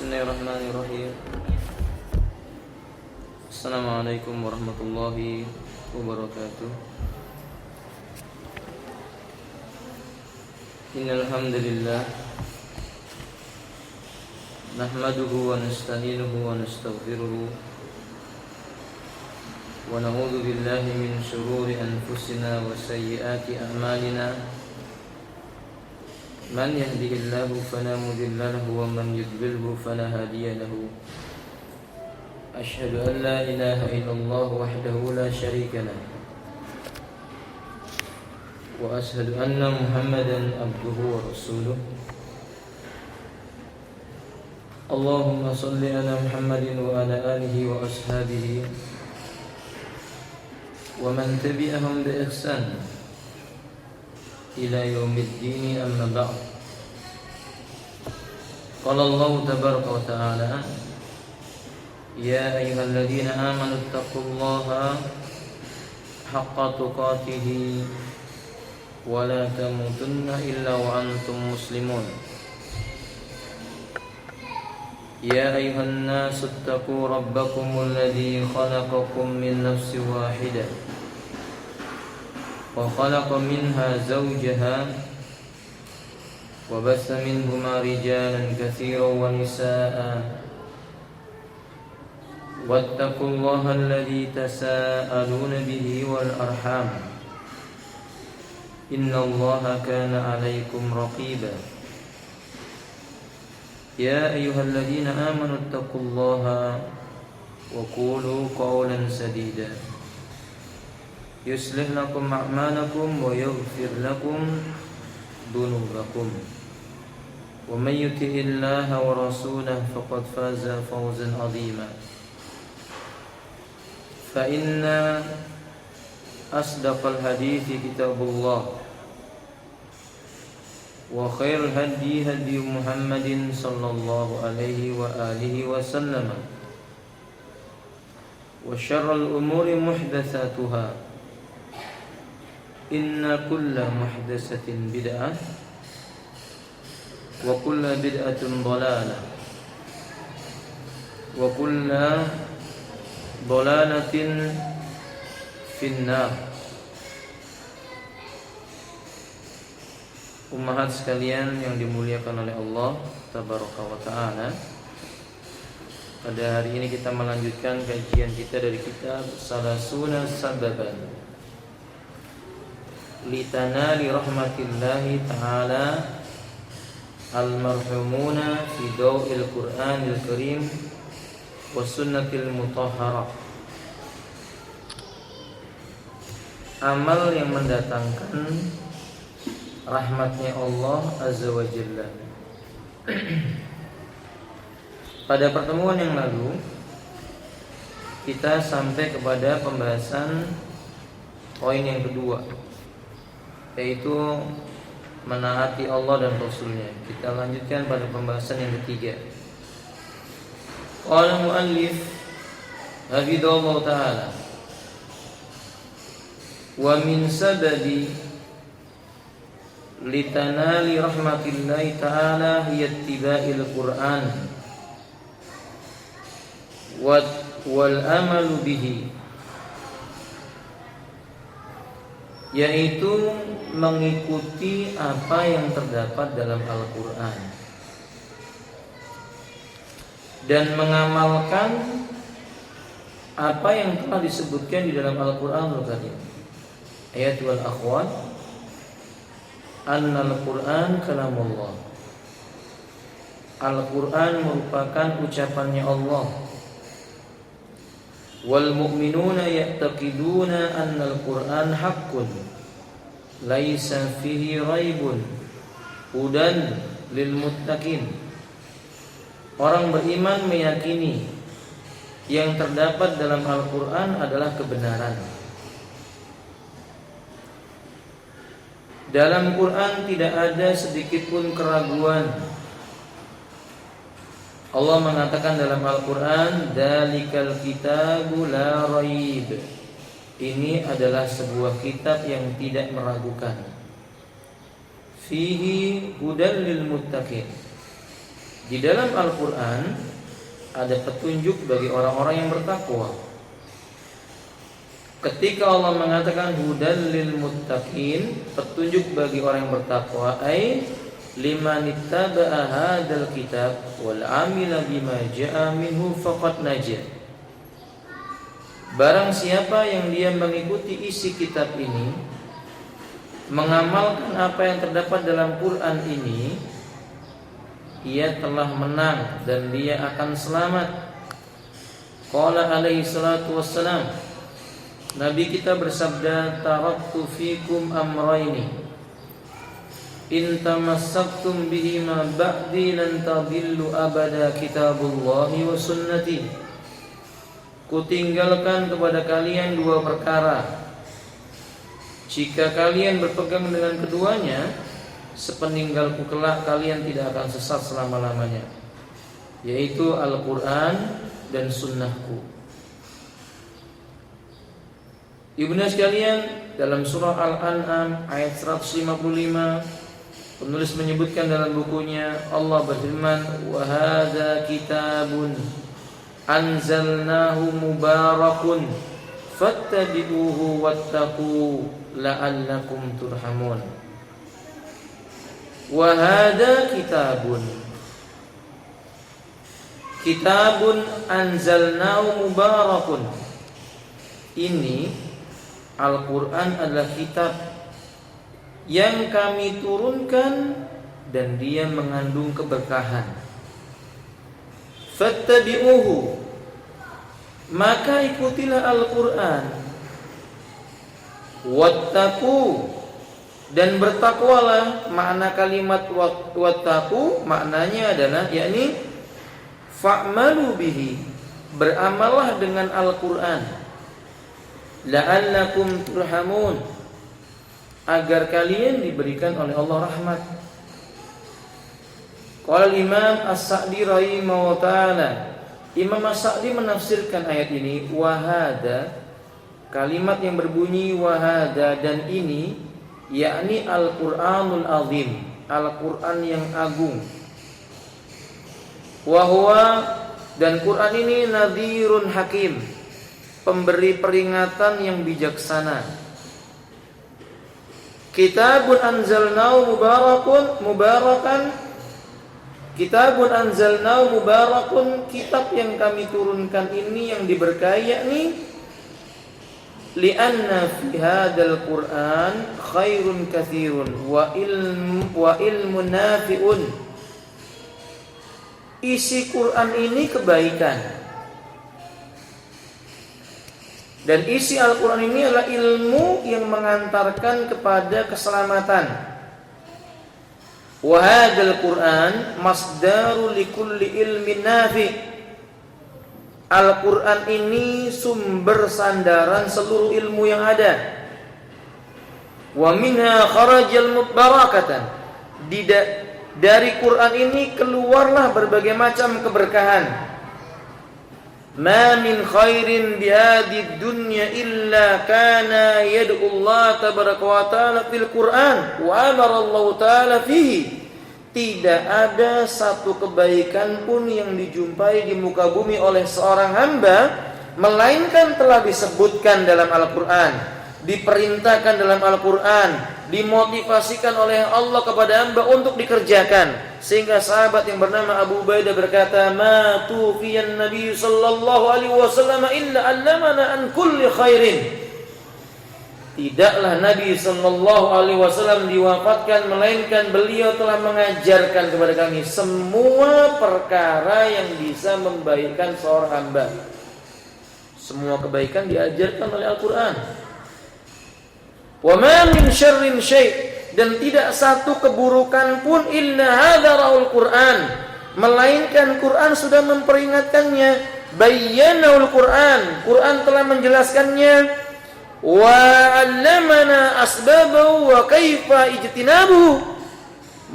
Bismillahirrahmanirrahim. Assalamualaikum warahmatullahi wabarakatuh. Innal hamdalillah nahmaduhu wa nasta'inuhu wa nastaghfiruh wa na'udzu billahi min shururi anfusina wa sayyiati a'malina. Man yahdihillahu fala mudilla lahu wa man yudlilhu fala hadiya lahu. Asyhadu an la ilaha illallah wahdahu la syarika lah. Wa asyhadu anna Muhammadan abduhu wa rasuluh. Allahumma shalli ala Muhammadin wa ala alihi wa ashabihi wa man tabi'ahum bi ihsan ila yaumiddin, amma ba'd. Qala Allah tabaraka wa ta'ala, ya ayyuhalladzina amanu taqullaha haqqa tuqatih wa la tamutunna illa wa antum muslimun. Ya ayyuhan nasu ittaqu rabbakumul ladzi khalaqakum min nafsin wahidah wa khalaqa minha zawjaha wa bassa minhuma rijalan katsiran wa nisaa'a wattaqullaha alladzi tasaaluna bihi wal arham innallaha kana 'alaykum raqiba. Ya ayyuhalladzina amanu ittaqullaha wa qulu qawlan sadida yuslih lakum a'malakum wa yaghfir lakum dhunubakum wa may yuti'illaha wa rasulahu faqad faza fawzan 'azima. Fa inna asdaqal hadithi kitabullah wa khairul hadi hadi Muhammadin sallallahu alaihi wa alihi wa sallam wa syarrul umuri muhdatsatuha. Inna kulla muhdatsatin bid'ah wa kulla bid'atin dhalalah wa kulla dhalalatin finnar. Ummahat sekalian yang dimuliakan oleh Allah tabaraka wa ta'ala, pada hari ini kita melanjutkan kajian kita dari kitab Salasuna Sababan litanali rahmatillahi ta'ala al-marhumuna fi daw'il Qur'anil Karim wa sunnatil mutahharah. Amal yang mendatangkan rahmatnya Allah Azza wa Jalla. Pada pertemuan yang lalu kita sampai kepada pembahasan poin yang kedua, yaitu menaati Allah dan Rasulnya. Kita lanjutkan pada pembahasan yang ketiga. Qala muallif hafidhahullah ta'ala, wa min sababi litanali rahmatillahi ta'ala hiya ittiba'il Qur'an wal amalu bihi, yaitu mengikuti apa yang terdapat dalam Al-Quran dan mengamalkan apa yang telah disebutkan di dalam Al-Quran Al-Karim. Ayat wal akhwat, annal Quran kalamullah. Al-Quran merupakan ucapannya Allah. Wal mu'minuna ya'taqiduna annal Quran haqqun laisa fihi raibun hudan lil muttaqin. Orang beriman meyakini yang terdapat dalam Al-Quran adalah kebenaran. Dalam Quran tidak ada sedikit pun keraguan. Allah mengatakan dalam Al-Quran, Dalikal kitabu la raib. Ini adalah sebuah kitab yang tidak meragukan. Fihi hudal lil muttaqin. Di dalam Al-Quran ada petunjuk bagi orang-orang yang bertakwa. Ketika Allah mengatakan hudal lil muttaqin, petunjuk bagi orang yang bertakwa, ai liman ittaba'a hadzal kitab wal 'amila bima jaa'a minhu faqad najah. Barang siapa yang dia mengikuti isi kitab ini, mengamalkan apa yang terdapat dalam Quran ini, ia telah menang dan dia akan selamat. Qala alaihi salatu wassalam, Nabi kita bersabda, taraktu fikum amrayni in tamassaktum bihima ba'di lan tadillu abada kitabullahi wa sunnati. Kutinggalkan kepada kalian dua perkara. Jika kalian berpegang dengan keduanya, sepeninggalku kelak kalian tidak akan sesat selama-lamanya, yaitu Al-Quran dan Sunnahku. Ibnu sekalian, dalam surah Al-An'am ayat 155, penulis menyebutkan dalam bukunya, Allah berfirman, wa hadza kitabun anzalnahu mubarakun fattabi'uhu wattaqu la'allakum turhamun. Wa hadza kitabun anzalnahu mubarakun. Ini Al-Quran adalah kitab yang kami turunkan dan dia mengandung keberkahan. Fattabi'uhu, maka ikutilah Al-Quran. Wattaqu, dan bertakwalah. Makna kalimat wattaqu maknanya adalah yakni fa'malu bihi, beramallah dengan Al-Quran. La'allakum turhamun, agar kalian diberikan oleh Allah rahmat. Qala Imam As-Sa'di rahimahullah ta'ala, Imam As-Sa'di menafsirkan ayat ini, wahada, kalimat yang berbunyi wahada dan ini, yakni Al-Quranul Azim, Al-Quran yang agung. Wahwa, dan Quran ini nadhirun hakim, pemberi peringatan yang bijaksana. Kitabun anzalnahu mubarakan, kitabun anzalnahu mubarakun, kitab yang kami turunkan ini yang diberkahi, yakni li'anna fi hadzal Qur'an khairun katsirun wa ilmun nafi'un. Isi Quran ini kebaikan, dan isi Al-Quran ini adalah ilmu yang mengantarkan kepada keselamatan. Wa hadzal Qur'an masdaru likulli ilmin nafi'. Al-Quran ini sumber sandaran seluruh ilmu yang ada. Wa minha kharajal mubarakatan. Dari Quran ini keluarlah berbagai macam keberkahan. Ma min khairin bihadid dunya illa kana yad'u Allah tabaraka wa ta'ala fil Qur'an wa amara Allah ta'ala fihi. Tidak ada satu kebaikan pun yang dijumpai di muka bumi oleh seorang hamba melainkan telah disebutkan dalam Al-Qur'an, diperintahkan dalam Al-Qur'an, dimotivasikan oleh Allah kepada hamba untuk dikerjakan. Sehingga sahabat yang bernama Abu Ubaidah berkata, ma tufiyan Nabi sallallahu alaihi wasallam illa allamana an kulli khairin. Tidaklah Nabi sallallahu alaihi wasallam diwafatkan melainkan beliau telah mengajarkan kepada kami semua perkara yang bisa membaikkan seorang hamba. Semua kebaikan diajarkan oleh Al-Qur'an. Wa ma min syarrin syai', dan tidak satu keburukan pun illa hadzarul Qur'an, melainkan Quran sudah memperingatkannya. Bayyanaul Qur'an, Quran telah menjelaskannya. Wa 'allamana asbabahu wa kaifa ijtinabuhu,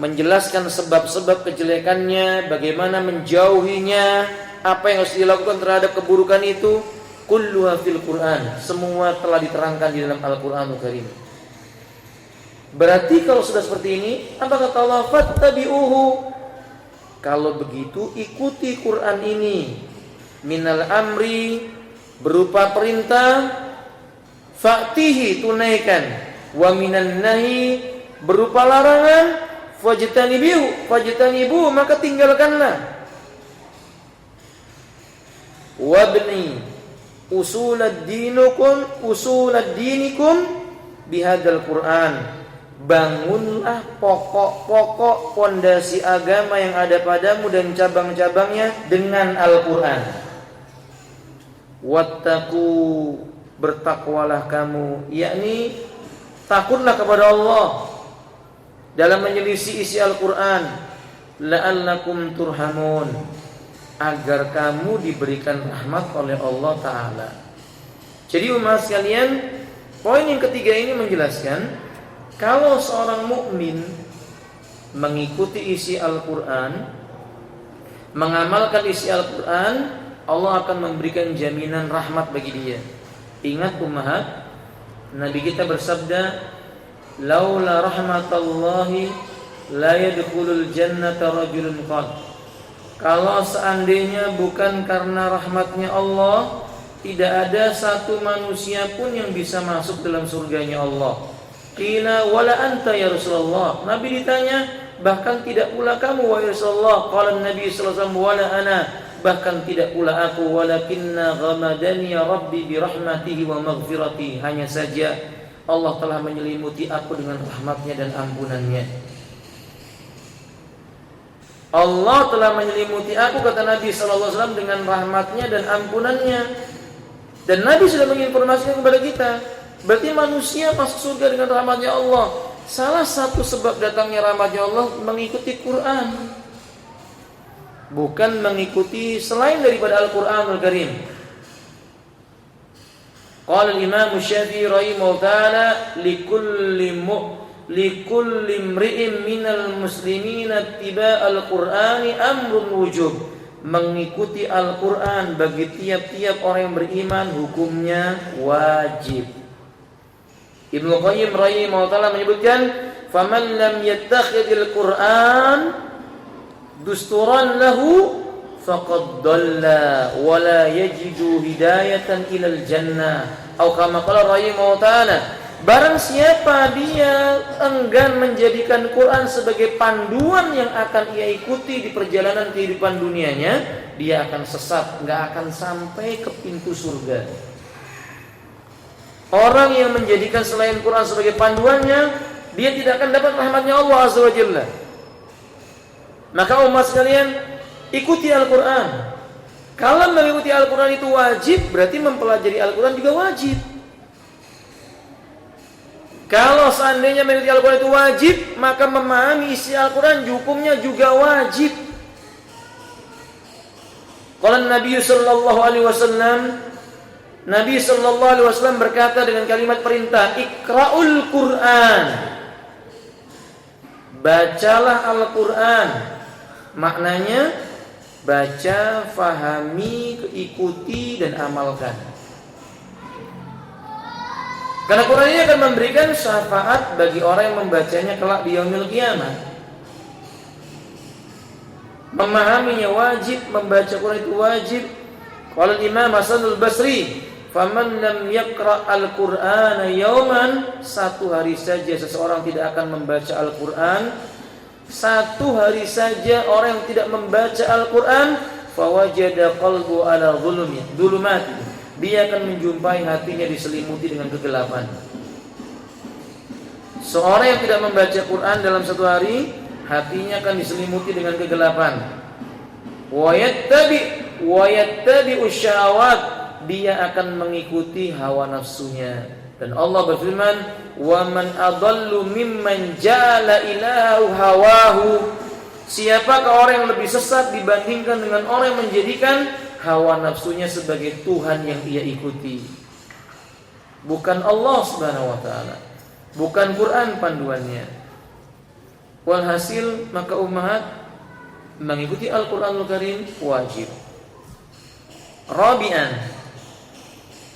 menjelaskan sebab-sebab kejelekannya, bagaimana menjauhinya, apa yang harus dilakukan terhadap keburukan itu. Kulluha fil Qur'an, semua telah diterangkan di dalam Al-Qur'anul Karim. Berarti kalau sudah seperti ini, apa kata Allah? Fattabi'uhu, Kalau begitu ikuti Quran ini. Minal amri berupa perintah, fa'tihi tunaikan. Wa minan nahi berupa larangan, fajtanibu maka tinggalkanlah. Wabni usulad dinikum bihadzal Quran. Bangunlah pokok-pokok pondasi agama yang ada padamu dan cabang-cabangnya dengan Al-Quran. Wattaqu, bertakwalah kamu, yakni takutlah kepada Allah dalam menyelisih isi Al-Quran. La'allakum turhamun, agar kamu diberikan rahmat oleh Allah Ta'ala. Jadi umat sekalian, poin yang ketiga ini menjelaskan kalau seorang mukmin mengikuti isi Al-Quran, mengamalkan isi Al-Quran, Allah akan memberikan jaminan rahmat bagi dia. Ingat ummahat, Nabi kita bersabda, laula rahmatallahi la yadkhulul jannata rajulun qad. Kalau seandainya bukan karena rahmatnya Allah, tidak ada satu manusia pun yang bisa masuk dalam surganya Allah. Qila wala anta ya Rasulullah. Nabi ditanya, bahkan tidak pula kamu wahai Rasulullah. Qala Nabi sallallahu alaihi wasallam wala ana, bahkan tidak pula aku. Walakinna ghamadani ya Rabbi bi rahmatihi wa maghfirati. Hanya saja Allah telah menyelimuti aku dengan rahmatnya dan ampunannya. Allah telah menyelimuti aku, kata Nabi sallallahu alaihi wasallam, dengan rahmatnya dan ampunannya. Dan Nabi sudah menginformasikan kepada kita, berarti manusia masuk surga dengan rahmatnya Allah. Salah satu sebab datangnya rahmatnya Allah mengikuti Quran, bukan mengikuti selain daripada Al-Quranul Karim. Qala al-Imam Syafi'i rahimahullah ta'ala, likulli imri'in minal muslimina ittiba'al Qur'ani amrun wujub. Mengikuti Al-Quran bagi tiap-tiap orang yang beriman hukumnya wajib. Ibnu Qayyim rahimahullah ta'ala menyebutkan, faman lam yattakhidil Qur'an dusturan lahu faqad dhalla wa la yajidu hidayatan ilal jannah. Atau kama qala rahimahullah ta'ala, barang siapa dia enggan menjadikan Quran sebagai panduan yang akan ia ikuti di perjalanan kehidupan dunianya, dia akan sesat, enggak akan sampai ke pintu surga. Orang yang menjadikan selain Quran sebagai panduannya, dia tidak akan dapat rahmatnya Allah Azza wa Jalla. Maka umat sekalian, ikuti Al-Quran. Kalau mengikuti Al-Quran itu wajib, berarti mempelajari Al-Quran juga wajib. Kalau seandainya mengikuti Al-Quran itu wajib, maka memahami isi Al-Quran hukumnya juga wajib. Qala Nabi sallallahu alaihi wasallam, Nabi sallallahu alaihi wasallam berkata dengan kalimat perintah, Iqra'ul Qur'an. Bacalah Al-Quran. Maknanya baca, fahami, ikuti dan amalkan. Karena Quran ini akan memberikan syafaat bagi orang yang membacanya kelak di yaumil qiyamah. Memahaminya wajib, membaca Quran itu wajib. Qala Imam Hasan al-Basri, faman lam yaqra' al-Qur'ana yawman, satu hari saja seseorang tidak akan membaca Al-Qur'an, satu hari saja orang yang tidak membaca Al-Qur'an, fawajada qalbu ala dhulumat, dia akan menjumpai hatinya diselimuti dengan kegelapan. Seorang yang tidak membaca Quran dalam satu hari, hatinya akan diselimuti dengan kegelapan. Wa yattabi'u syahawat, dia akan mengikuti hawa nafsunya. Dan Allah berfirman, wa man adallu mimman ja'ala ilahu hawahu. Siapakah orang yang lebih sesat dibandingkan dengan orang yang menjadikan hawa nafsunya sebagai Tuhan yang ia ikuti, bukan Allah Subhanahu wa ta'ala, bukan Quran panduannya. Walhasil, maka ummahat, mengikuti Al-Quranul Karim wajib. Rabi'an,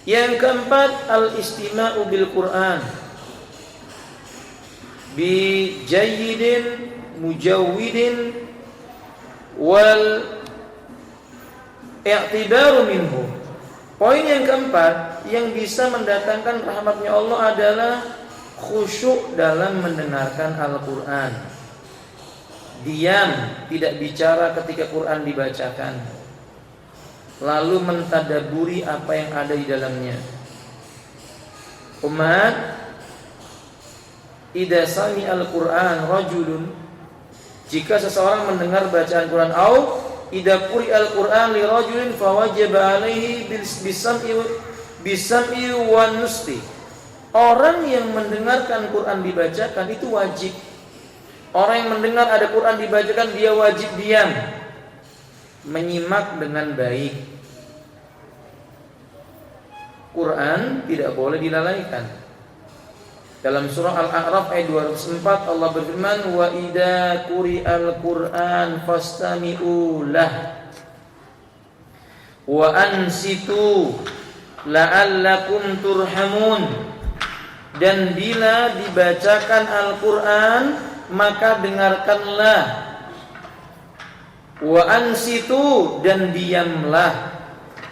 yang keempat, al-istima'u bil Quran bi jayyidin mujawwidin wal i'tibaru minhu. Poin yang keempat yang bisa mendatangkan rahmatnya Allah adalah khusyuk dalam mendengarkan Al-Quran. Diam, tidak bicara ketika Quran dibacakan, lalu mentadaburi apa yang ada di dalamnya. Umat, idza sami al-Quran rajulun, jika seseorang mendengar bacaan Quran, au idza quri al-Quran li rajulin fawajaba alaihi bisam'i wa nusti. Orang yang mendengarkan Quran dibacakan itu wajib. Orang yang mendengar ada Quran dibacakan, dia wajib diam, menyimak dengan baik. Quran tidak boleh dilalaikan. Dalam surah Al-A'raf ayat 204 Allah berfirman, wa idza quri'al Qur'an fastami'u lah wa ansitu la'allakum turhamun. Dan bila dibacakan Al-Quran, maka dengarkanlah. Wa ansitu, dan diamlah.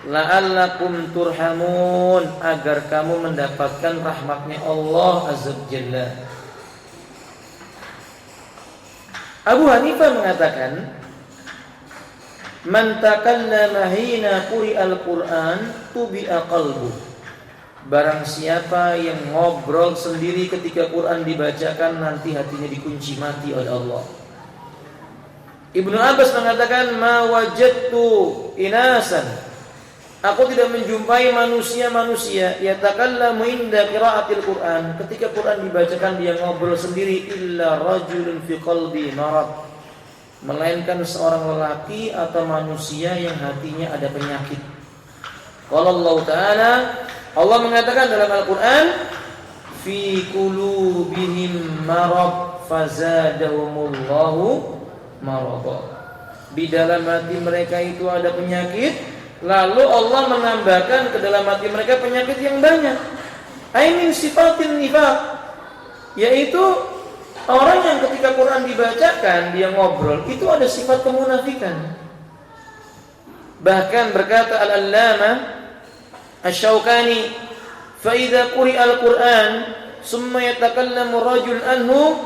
La'allakum turhamun, agar kamu mendapatkan rahmatnya Allah Azza wa Jalla. Abu Hanifah mengatakan, man takallama hina quri'al Qur'an tubi'a qalbuh. Barang siapa yang ngobrol sendiri ketika Quran dibacakan, nanti hatinya dikunci mati oleh Allah. Ibnu Abbas mengatakan, ma wajadtu inasan, aku tidak menjumpai manusia-manusia yatakallamu inda qiraatil Quran, ketika Quran dibacakan dia ngobrol sendiri, illa rajulun fi qalbi marad, melainkan seorang lelaki atau manusia yang hatinya ada penyakit. Qala Allah Ta'ala, Allah mengatakan dalam Al-Quran, fi qulubihim marad fazadahumullahu marada. Di dalam hati mereka itu ada penyakit, lalu Allah menambahkan ke dalam hati mereka penyakit yang banyak. Min sifatin nifaq, yaitu orang yang ketika Quran dibacakan dia ngobrol, itu ada sifat kemunafikan. Bahkan berkata Al-Allamah Asy-Syaukani, fa idza quri'a al-Qur'an summa yatakallamu rajul anhu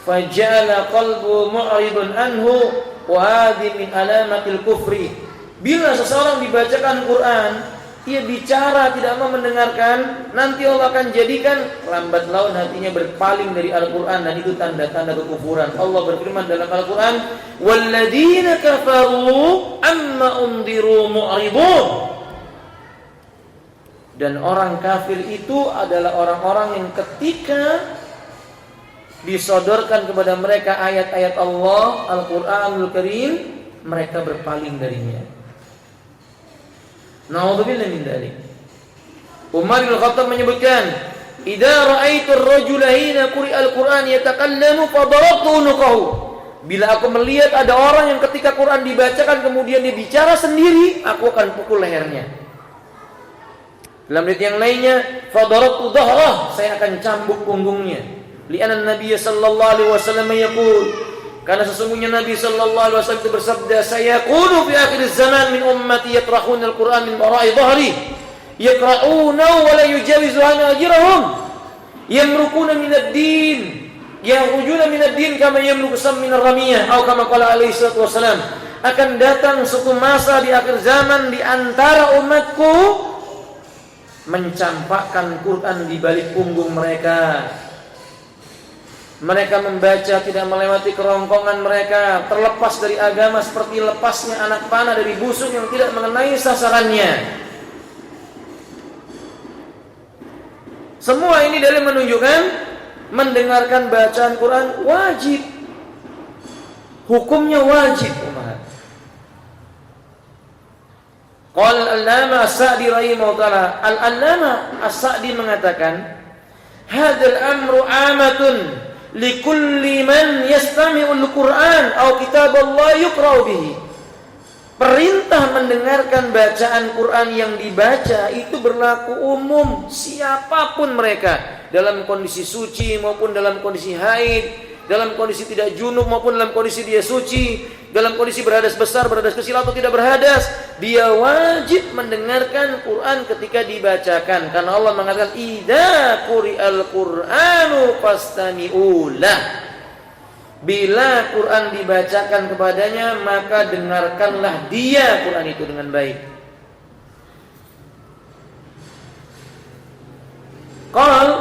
faja'ala qalbu mu'ridun anhu wa hadhi min alamatil kufri. Bila seseorang dibacakan Quran, ia bicara tidak mau mendengarkan, nanti Allah akan jadikan lambat laun hatinya berpaling dari Al-Quran, dan itu tanda-tanda kekufuran. Allah berfirman dalam Al-Quran, walladzina kafaru amma undiru mu'ridun. Dan orang kafir itu adalah orang-orang yang ketika disodorkan kepada mereka ayat-ayat Allah, Al-Quranul Karim, mereka berpaling darinya. Na'udzubillah min dzalik. Umar bin Khattab menyebutkan, idza ra'aitu ar-rajula hina quri'al Qur'an yatakallamu fadarabtu unuqahu. Bila aku melihat ada orang yang ketika Quran dibacakan kemudian dia bicara sendiri, aku akan pukul lehernya. Dalam ayat yang lainnya, fadarabtu dhahrah, saya akan cambuk punggungnya. Li'anna Nabi sallallahu alaihi wasallam yaqul, karena sesungguhnya Nabi sallallahu alaihi wasallam itu bersabda, sayaqulu fi akhir zaman min ummati yatrahuna al-Qur'an min wara'i dhahri yaqra'una wa la yujawizu hanajirahum yamrukuna min ad-din yakhrujuna min ad-din kama yamruku sam min ar-ramiyah atau kama qala alaihi salatu wasallam. Akan datang suatu masa di akhir zaman di antara umatku mencampakkan Quran di balik punggung mereka. Mereka membaca tidak melewati kerongkongan mereka, terlepas dari agama seperti lepasnya anak panah dari busuk yang tidak mengenai sasarannya. Semua ini dari menunjukkan mendengarkan bacaan Quran wajib. Hukumnya wajib, umat. Qala al-Allama As-Sa'di rahimahullah, Al-Allama As-Sa'di mengatakan, hadzal amru amatun likulli man yastami'ul Qur'an aw kitaballah yuqra'u bihi. Perintah mendengarkan bacaan Quran yang dibaca itu berlaku umum, siapapun mereka, dalam kondisi suci maupun dalam kondisi haid, dalam kondisi tidak junub maupun dalam kondisi dia suci, dalam kondisi berhadas besar, berhadas kecil atau tidak berhadas, dia wajib mendengarkan Quran ketika dibacakan. Karena Allah mengatakan, "Idza quri'al Qur'anu fastami'u lah." Bila Quran dibacakan kepadanya, maka dengarkanlah dia Quran itu dengan baik.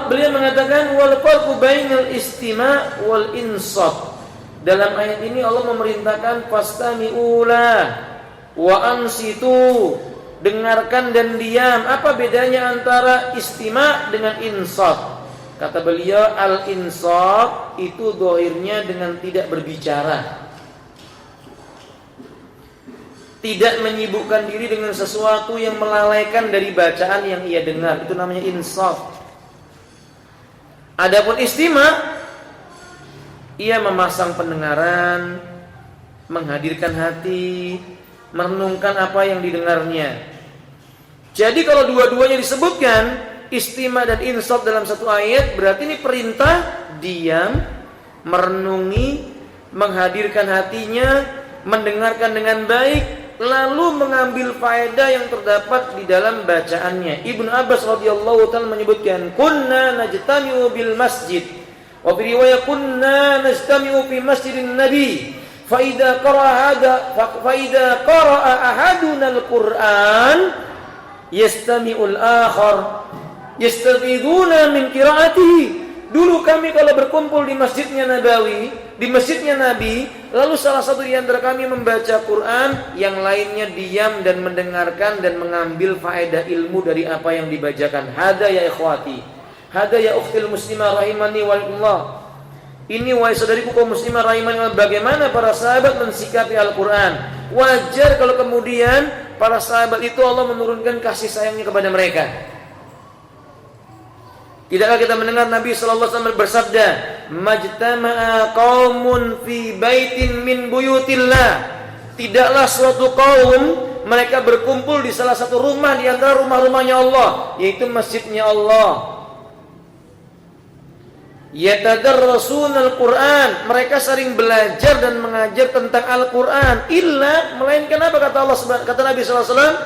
Beliau mengatakan wal farqu bainal istima' wal insat. Dalam ayat ini Allah memerintahkan fastami'ula wa ansitu, dengarkan dan diam. Apa bedanya antara istima' dengan insat? Kata beliau, al-insat itu dohirnya dengan tidak berbicara, tidak menyibukkan diri dengan sesuatu yang melalaikan dari bacaan yang ia dengar. Itu namanya insat. Adapun istima', ia memasang pendengaran, menghadirkan hati, merenungkan apa yang didengarnya. Jadi kalau dua-duanya disebutkan, istima' dan insat dalam satu ayat, berarti ini perintah diam, merenungi, menghadirkan hatinya, mendengarkan dengan baik, lalu mengambil faedah yang terdapat di dalam bacaannya. Ibnu Abbas radhiyallahu ta'ala menyebutkan, kunna najtami'u bil masjid, wa fi riwayat kunna najtami'u fi masjidin nabi, fa idza qara'a ahaduna al-Qur'an yastami'ul akhar yastafiduna min qira'atihi. Dulu kami kalau berkumpul di masjidnya Nabawi, di masjidnya Nabi, lalu salah satu di antara kami membaca Quran, yang lainnya diam dan mendengarkan dan mengambil faedah ilmu dari apa yang dibacakan. Hada ya ikhwati, hada ya ukhtil muslimah rahimani walillah. Ini wahai saudariku kaum muslimah rahimani walillah, bagaimana para sahabat mensikapi Al-Quran. Wajar kalau kemudian para sahabat itu Allah menurunkan kasih sayangnya kepada mereka. Tidakkah kita mendengar Nabi sallallahu alaihi wasallam bersabda, "Majtama'a qaumun fi baitin min buyutillah." Tidaklah suatu kaum mereka berkumpul di salah satu rumah di antara rumah-rumahnya Allah, yaitu masjidnya Allah. Yatadarrasunal Qur'an, mereka sering belajar dan mengajar tentang Al-Qur'an, illa melainkan apa kata Allah, kata Nabi sallallahu alaihi wasallam,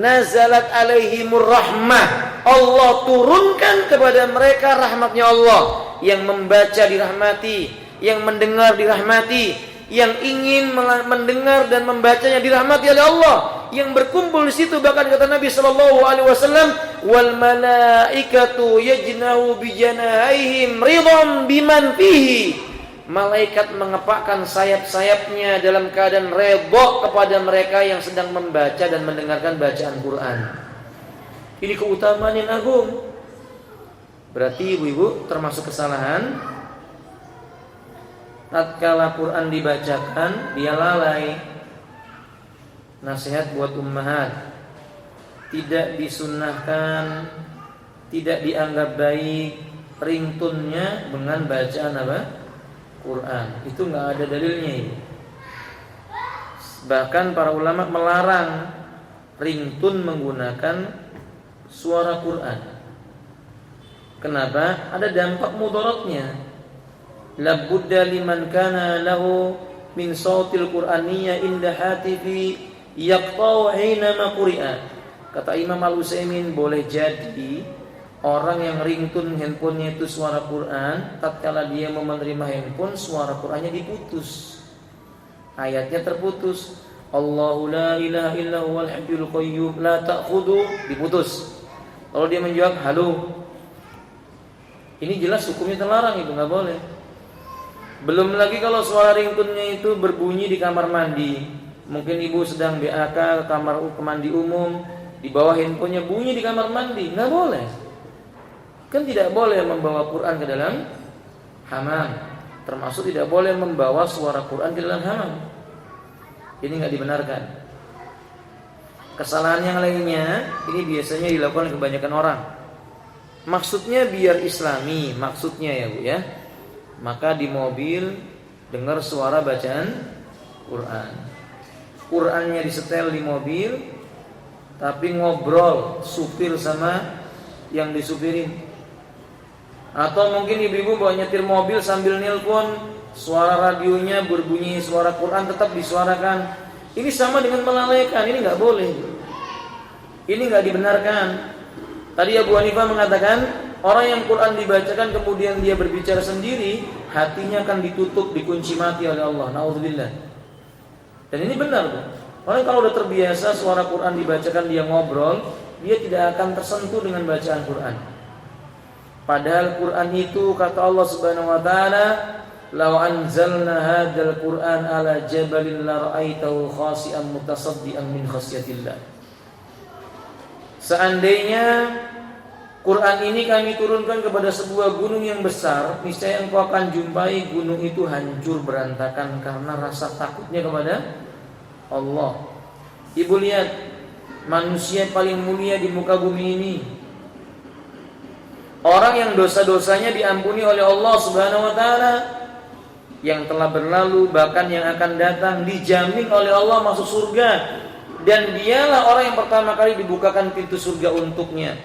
nazalat alaihimur rahmah. Allah turunkan kepada mereka rahmatnya Allah. Yang membaca dirahmati, yang mendengar dirahmati, yang ingin mendengar dan membacanya dirahmati oleh Allah. Yang berkumpul di situ, bahkan kata Nabi sallallahu alaihi wasallam, wal malaikatu yajnahu bi janaihim ridham biman fihi. Malaikat mengepakkan sayap-sayapnya dalam keadaan redha kepada mereka yang sedang membaca dan mendengarkan bacaan Quran. Ini keutamaan yang agung. Berarti ibu-ibu termasuk kesalahan tatkala Quran dibacakan dia lalai. Nasihat buat ummahat, tidak disunnahkan, tidak dianggap baik ringtone-nya dengan bacaan apa? Quran. Itu enggak ada dalilnya ini. Bahkan para ulama melarang ringtone menggunakan suara Quran. Kenapa? Ada dampak mudaratnya. La budda liman kana lahu min sautil qur'aniyya inda hatifi yaqta'u hina ma quri'a. Kata Imam Al-Utsaimin, boleh jadi orang yang ringtone handphonenya itu suara Quran, tatkala dia mau menerima handphone, suara Qurannya diputus, ayatnya terputus. Allahu la ilaha illa huwal hayyul qayyum la ta'khudhu, diputus. Kalau dia menjawab halo, ini jelas hukumnya terlarang, itu nggak boleh. Belum lagi kalau suara ringtone-nya itu berbunyi di kamar mandi, mungkin ibu sedang BAK ke kamar mandi umum, di bawah handphonenya bunyi di kamar mandi, nggak boleh. Kan tidak boleh membawa Quran ke dalam hamam, termasuk tidak boleh membawa suara Quran ke dalam hamam. Ini nggak dibenarkan. Kesalahan yang lainnya ini biasanya dilakukan kebanyakan orang. Maksudnya biar islami, maksudnya ya Bu ya. Maka di mobil dengar suara bacaan Quran. Qurannya disetel di mobil, tapi ngobrol supir sama yang disupirin. Atau mungkin ibu-ibu bawa nyetir mobil sambil nelpon, suara radionya berbunyi suara Quran tetap disuarakan. Ini sama dengan melalaikan, ini nggak boleh. Ini nggak dibenarkan. Tadi Abu Hanifah mengatakan, orang yang Quran dibacakan kemudian dia berbicara sendiri, hatinya akan ditutup, dikunci mati oleh Allah. Nauzubillah. Dan ini benar, Bu. Orang kalau udah terbiasa suara Quran dibacakan dia ngobrol, dia tidak akan tersentuh dengan bacaan Quran. Padahal Quran itu kata Allah Subhanahu wa taala, "Law anzalna hadzal Qur'an ala jabalin la ra'aitahu khashi'an mutasaddian min khasyatillah." Seandainya Quran ini kami turunkan kepada sebuah gunung yang besar, niscaya engkau akan jumpai gunung itu hancur berantakan karena rasa takutnya kepada Allah. Ibu lihat, manusia paling mulia di muka bumi ini, orang yang dosa-dosanya diampuni oleh Allah Subhanahu wa taala, yang telah berlalu bahkan yang akan datang dijamin oleh Allah masuk surga, dan dialah orang yang pertama kali dibukakan pintu surga untuknya.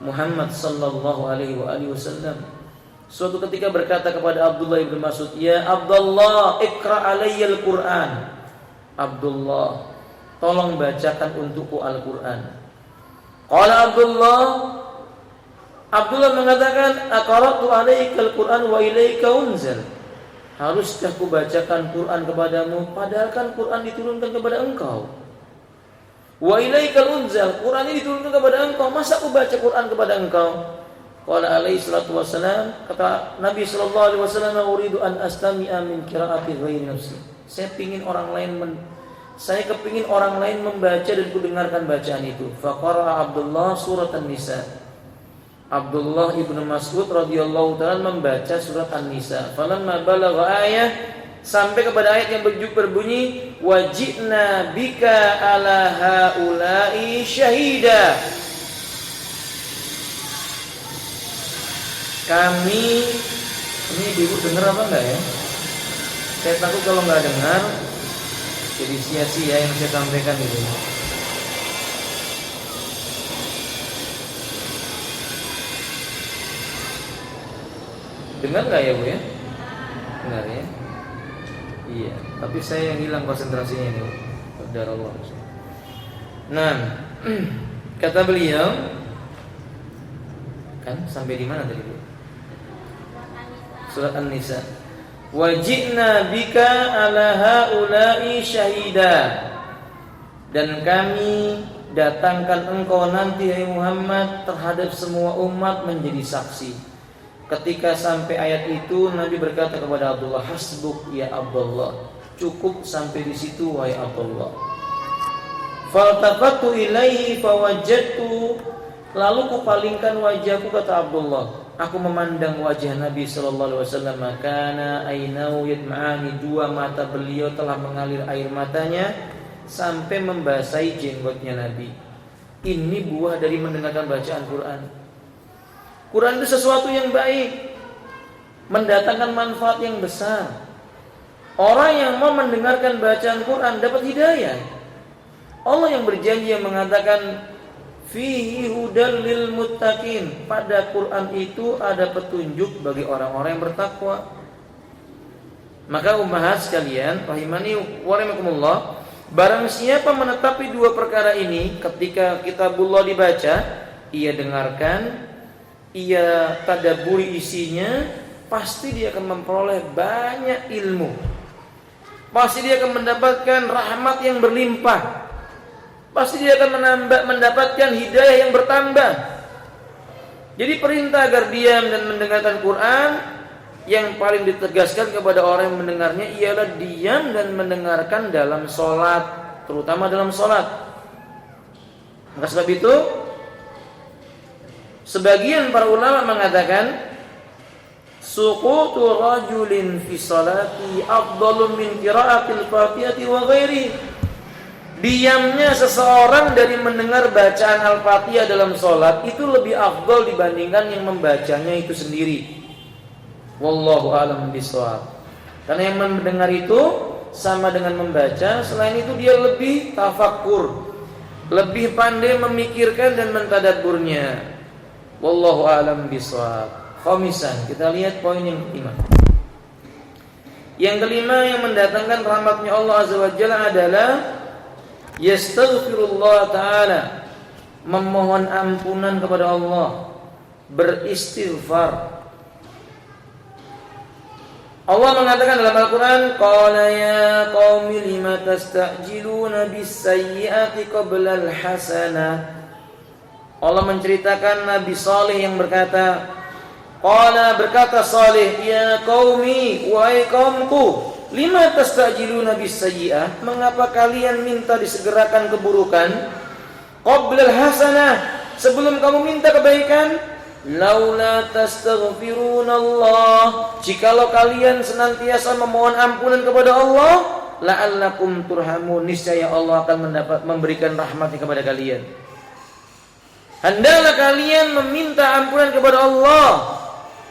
Muhammad sallallahu alaihi wasallam suatu ketika berkata kepada Abdullah bin Mas'ud, "Ya Abdullah, iqra alayyal Qur'an." Abdullah, tolong bacakan untukku Al-Qur'an. Qala Abdullah mengatakan, "Aqra'tu alaikal Qur'an wa ilaika unzal." Haruskah ku bacakan Quran kepadamu padahal kan Quran diturunkan kepada engkau? Wa ilaikal unzal, Quran ini diturunkan kepada engkau, masa aku baca Quran kepada engkau? Qala alaihi salatu wassalam, kata Nabi sallallahu alaihi wasallam, "Uridu an astami'a min qiraati ghairi nafsi." Saya kepingin orang lain membaca dan ku dengarkan bacaan itu. Faqara Abdullah surat An-Nisa. Abdullah ibnu Mas'ud radhiyallahu ta'ala membaca surat An-Nisa. Falamma balagha ayah, sampai kepada ayat yang berbunyi, "Wajibna bika ala haula'i syahida." Kami, ini ibu dengar apa enggak ya? Saya takut kalau nggak dengar jadi sia-sia yang saya sampaikan itu. Dengar nggak ya Bu ya? Dengar ya? Iya. Tapi saya yang hilang konsentrasinya ini. Saudara Allah. Nah, kata beliau, kan sampai di mana tadi Bu? Surat An-Nisa. Wajibna bika ala haula'i syahida, dan kami datangkan engkau nanti hai Muhammad terhadap semua umat menjadi saksi. Ketika sampai ayat itu, Nabi berkata kepada Abdullah, "Hasbuk ya Abdullah." Cukup sampai di situ wahai Abdullah. Faltafatu ilaihi fawajjatu, lalu kupalingkan wajahku, kata Abdullah. Aku memandang wajah Nabi sallallahu alaihi wasallam, kana ainau yadma'ani, dua mata beliau telah mengalir air matanya sampai membasahi jenggotnya Nabi. Ini buah dari mendengarkan bacaan Quran. Quran itu sesuatu yang baik, mendatangkan manfaat yang besar. Orang yang mau mendengarkan bacaan Quran dapat hidayah. Allah yang berjanji, yang mengatakan fihi hudal lil muttaqin, pada Quran itu ada petunjuk bagi orang-orang yang bertakwa. Maka ummahat sekalian rahimani wa rahimakumullah, barang siapa menetapi dua perkara ini ketika kitabullah dibaca, ia dengarkan, ia tadabburi isinya, pasti dia akan memperoleh banyak ilmu. Pasti dia akan mendapatkan rahmat yang berlimpah. Pasti dia akan mendapatkan hidayah yang bertambah. Jadi perintah agar diam dan mendengarkan Quran, yang paling ditegaskan kepada orang yang mendengarnya ialah diam dan mendengarkan dalam sholat, terutama dalam sholat. Maka sebab itu sebagian para ulama mengatakan suqutu rajulin fi salati afdalu min qiraatil Fatihati wa ghairihi. Diamnya seseorang dari mendengar bacaan Al-Fatihah dalam sholat itu lebih afdal dibandingkan yang membacanya itu sendiri. Wallahu a'lam bishawab. Karena yang mendengar itu sama dengan membaca. Selain itu dia lebih tafakkur, lebih pandai memikirkan dan mentadabburnya. Wallahu a'lam bishawab. Khamisan, kita lihat poin yang kelima. Yang kelima yang mendatangkan rahmatnya Allah Azza wa Jalla adalah yastaghfirullah ta'ala, memohon ampunan kepada Allah, beristighfar. Allah mengatakan dalam Al-Quran, qala ya qaumi lima tasta'jiluna bis-sayyi'ati qabla al-hasanah. Allah menceritakan Nabi Saleh yang berkata, qala, berkata Saleh, ya qaumi, wahai kaumku, lima tasta'jiluna bis-sayyi'ah, mengapa kalian minta disegerakan keburukan? Qabla al-hasanah, sebelum kamu minta kebaikan. Laula tastaghfirunallah, jikalau kalian senantiasa memohon ampunan kepada Allah, la'allakum turhamun, niscaya Allah akan memberikan rahmat kepada kalian. Hendaklah kalian meminta ampunan kepada Allah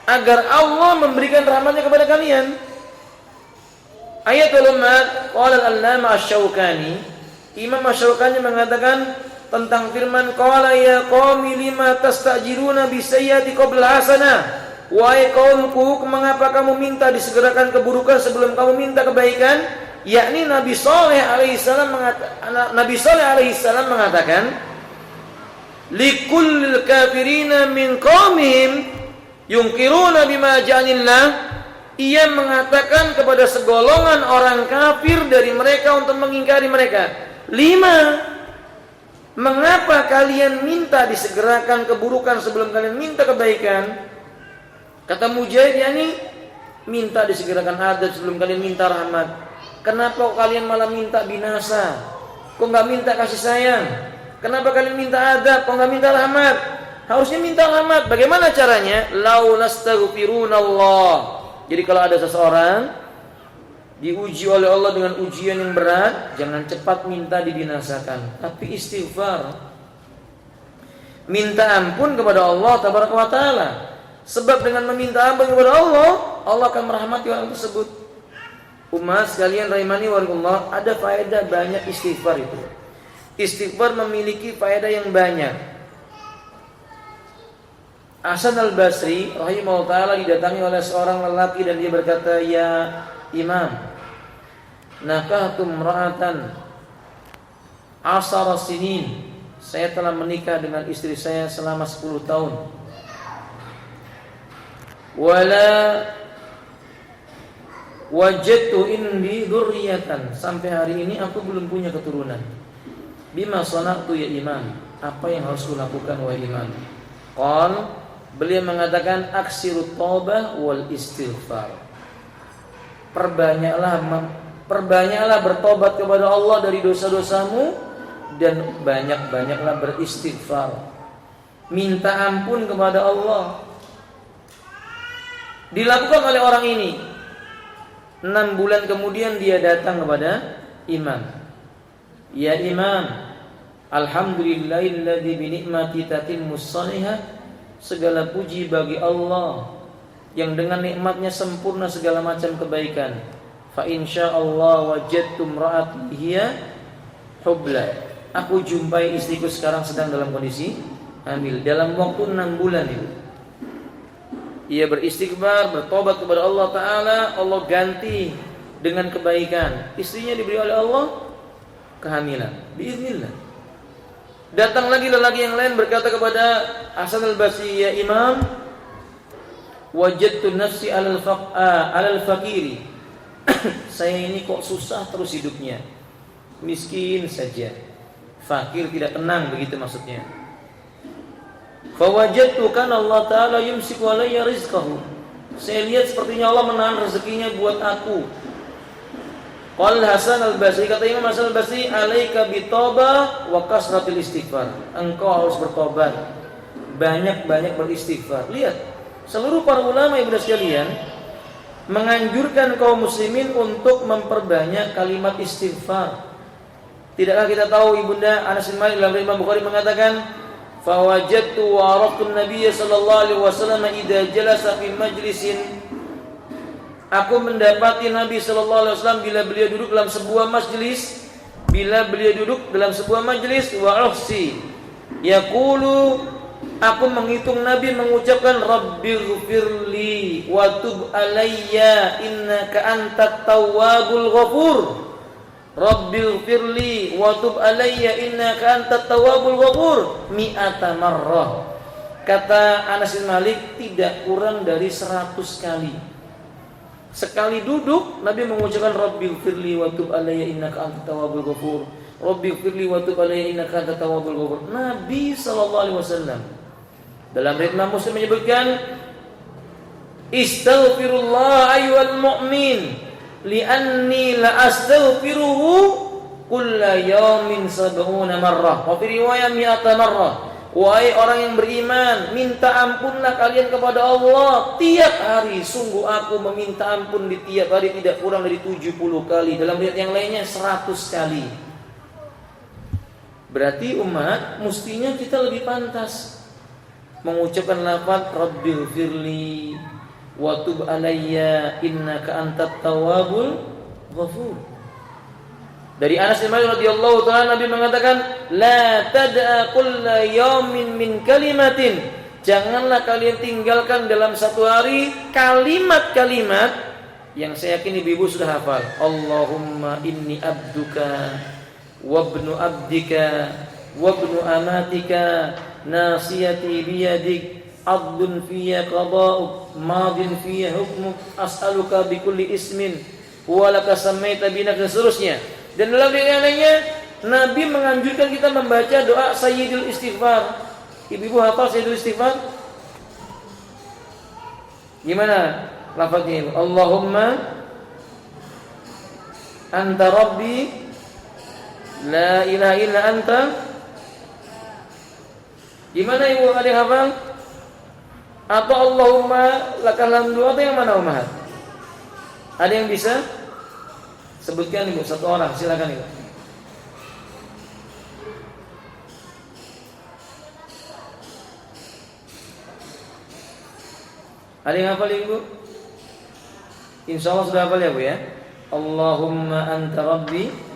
agar Allah memberikan rahmatnya kepada kalian. Ayatul Ummat, qala al-Allama Asy-Syaukani, Imam Asy-Syaukani mengatakan tentang firman qala ya qaumi lima tastajiruna bisayyiati qabla hasanah, wahai kaumku, mengapa kamu minta disegerakan keburukan sebelum kamu minta kebaikan? Yakni Nabi Saleh alaihissalam mengatakan likullil kafirina min qaumihim yunkiruna bima ja'anillah, ia mengatakan kepada segolongan orang kafir dari mereka untuk mengingkari mereka. 5, mengapa kalian minta disegerakan keburukan sebelum kalian minta kebaikan? Kata Mujahid, yakni minta disegerakan adab sebelum kalian minta rahmat. Kenapa kalian malah minta binasa? Kok nggak minta kasih sayang? Kenapa kalian minta adab? Kok nggak minta rahmat? Harusnya minta rahmat. Bagaimana caranya? Laulastaghfirunallah. Jadi kalau ada seseorang diuji oleh Allah dengan ujian yang berat, jangan cepat minta dibinasakan, tapi istighfar, minta ampun kepada Allah tabaraka wa taala. Sebab dengan meminta ampun kepada Allah, Allah akan merahmati orang tersebut. Umat sekalian rahimani wa rahimakumullah, ada faedah banyak istighfar itu. Istighfar memiliki faedah yang banyak. Hasan al-Basri rahimahullah taala didatangi oleh seorang lelaki dan dia berkata, ya Imam, nakahtu imra'atan 10 sinin, saya telah menikah dengan istri saya selama 10 tahun. Wala wajadtu indi dzurriyatan, sampai hari ini aku belum punya keturunan. Bima sana'tu ya Imam, apa yang harus kulakukan wahai Imam? Qal, beliau mengatakan aksirut taubah wal istighfar. Perbanyaklah bertobat kepada Allah dari dosa-dosamu dan banyak-banyaklah beristighfar. Minta ampun kepada Allah. Dilakukan oleh orang ini. 6 bulan kemudian dia datang kepada imam. Ya Imam, alhamdulillahilladzi bi ni'mati tatimmus shalihah, segala puji bagi Allah yang dengan nikmatnya sempurna segala macam kebaikan. Fa insyaallah wajadtu imra'ati hiya hubla, aku jumpai istriku sekarang sedang dalam kondisi hamil. Dalam waktu 6 bulan itu ia beristighfar, bertobat kepada Allah Ta'ala, Allah ganti dengan kebaikan. Istrinya diberi oleh Allah kehamilan, biiznillah. Datang lagi lelaki yang lain berkata kepada Hasan al-Basri, ya Imam, wajadtu nafsi alal fakiri, saya ini kok susah terus hidupnya, miskin saja, fakir, tidak tenang, begitu maksudnya. Fawajadtu kan Allah Ta'ala yumsiku alayya rizqahu, saya lihat sepertinya Allah menahan rezekinya buat aku. Qal Hasan al-Basri, kata Imam Hasan al-Basri, alaika bitobah wa kasratil istighfar, engkau harus bertobat, banyak-banyak beristighfar. Lihat, seluruh para ulama ibunda sekalian menganjurkan kaum muslimin untuk memperbanyak kalimat istighfar. Tidakkah kita tahu ibunda Anas bin Malik dalam Imam Bukhari mengatakan, fawajadtu wa araftu an-nabiy sallallahu alaihi wasallam idza jalasa fi majlisin, aku mendapati Nabi sallallahu alaihi wasallam bila beliau duduk dalam sebuah majlis, wa uhsi yaqulu Aku menghitung Nabi mengucapkan Rabbighfirli wa tub alayya innaka antat tawwabul ghafur. Rabbighfirli wa tub alayya innaka antat tawwabul ghafur mi'ata marrah. Kata Anas bin Malik, tidak kurang dari 100 kali. Sekali duduk Nabi mengucapkan Rabbighfirli wa tub alayya innaka antat tawwabul ghafur. Rabbighfirli wa tub alayya innaka antat tawwabul ghafur. Nabi sallallahu alaihi wasallam dalam riwayat Muslim menyebutkan Istaghfirullah ayyuhal mu'min li'anni la astaghfiruhu kulla yawmin 70 marrah wa fi riwayat 100 marrah. Wahai orang yang beriman, minta ampunlah kalian kepada Allah tiap hari. Sungguh aku meminta ampun di tiap hari tidak kurang dari 70 kali. Dalam riwayat yang lainnya 100 kali. Berarti umat mestinya kita lebih pantas mengucapkan lafaz Rabbighfirli wa tub alayya innaka antat tawwabul ghafur. Dari Anas bin Malik radhiyallahu taala Nabi mengatakan la tad'a kulla yaumin min kalimatin. Janganlah kalian tinggalkan dalam satu hari kalimat-kalimat yang saya yakin ibu-ibu sudah hafal. Allahumma inni abduka wa ibnu abdika wa ibnu amatika nasiyati biyadik adlun fiyya qada'uk madin fiyya hukmuk as'aluka bikulli ismin walaka sammaita binak dan seterusnya. Dan dalam yang lainnya Nabi menganjurkan kita membaca doa Sayyidul Istighfar. Ibu-ibu hafal Sayyidul Istighfar? Gimana lafaznya? Allahumma anta rabbi la ilaha illa anta. Gimana ibu, ada yang hafal? Atau Allahumma lakal hamdu, atau yang mana umat? Ada yang bisa? Sebutkan ibu, satu orang, silakan ibu. Ada yang hafal ibu? Insyaallah sudah hafal ya bu ya. Allahumma anta rabbi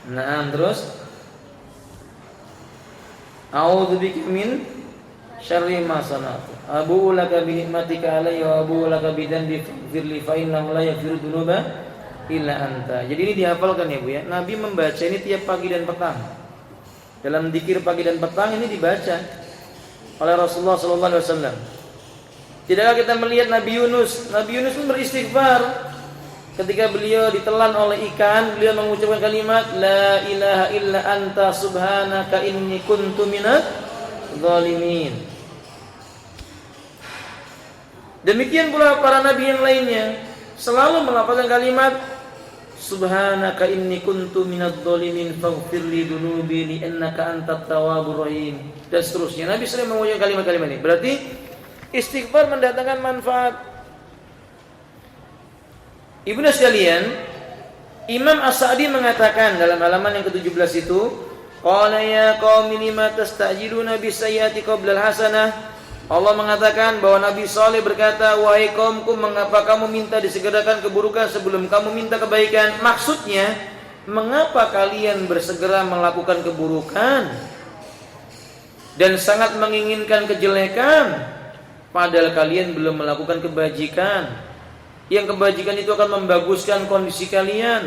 Naam, terus a'udzubika min syarri ma sana'tu. Abu'u laka bi ni'matika alayya wa abu'u laka bi dhanbi faghfirli fa innahu la yaghfiru dzunuba illa anta. Jadi ini dihafalkan ya Bu ya. Nabi membaca ini tiap pagi dan petang. Dalam zikir pagi dan petang ini dibaca oleh Rasulullah sallallahu alaihi wasallam. Tidakkah kita melihat Nabi Yunus? Nabi Yunus pun beristighfar. Ketika beliau ditelan oleh ikan, beliau mengucapkan kalimat la ilaha illa anta subhanaka inni kuntu minadz zalimin. Demikian pula para nabi yang lainnya selalu melafazkan kalimat subhanaka inni kuntu minadz zalimin faghfirli dzunubi innaka antat tawwabur rahim dan seterusnya. Nabi sering mengucapkan kalimat-kalimat ini. Berarti istighfar mendatangkan manfaat. Ibu sekalian, Imam As-Sa'di mengatakan dalam halaman yang ke-17 itu, qala ya qaumi lima tastajiluna bis-sayyi'ati qabla al-hasanah. Allah mengatakan bahwa Nabi Saleh berkata, wahai kaumku, mengapa kamu minta disegerakan keburukan sebelum kamu minta kebaikan? Maksudnya, mengapa kalian bersegera melakukan keburukan dan sangat menginginkan kejelekan padahal kalian belum melakukan kebajikan? Yang kebajikan itu akan membaguskan kondisi kalian,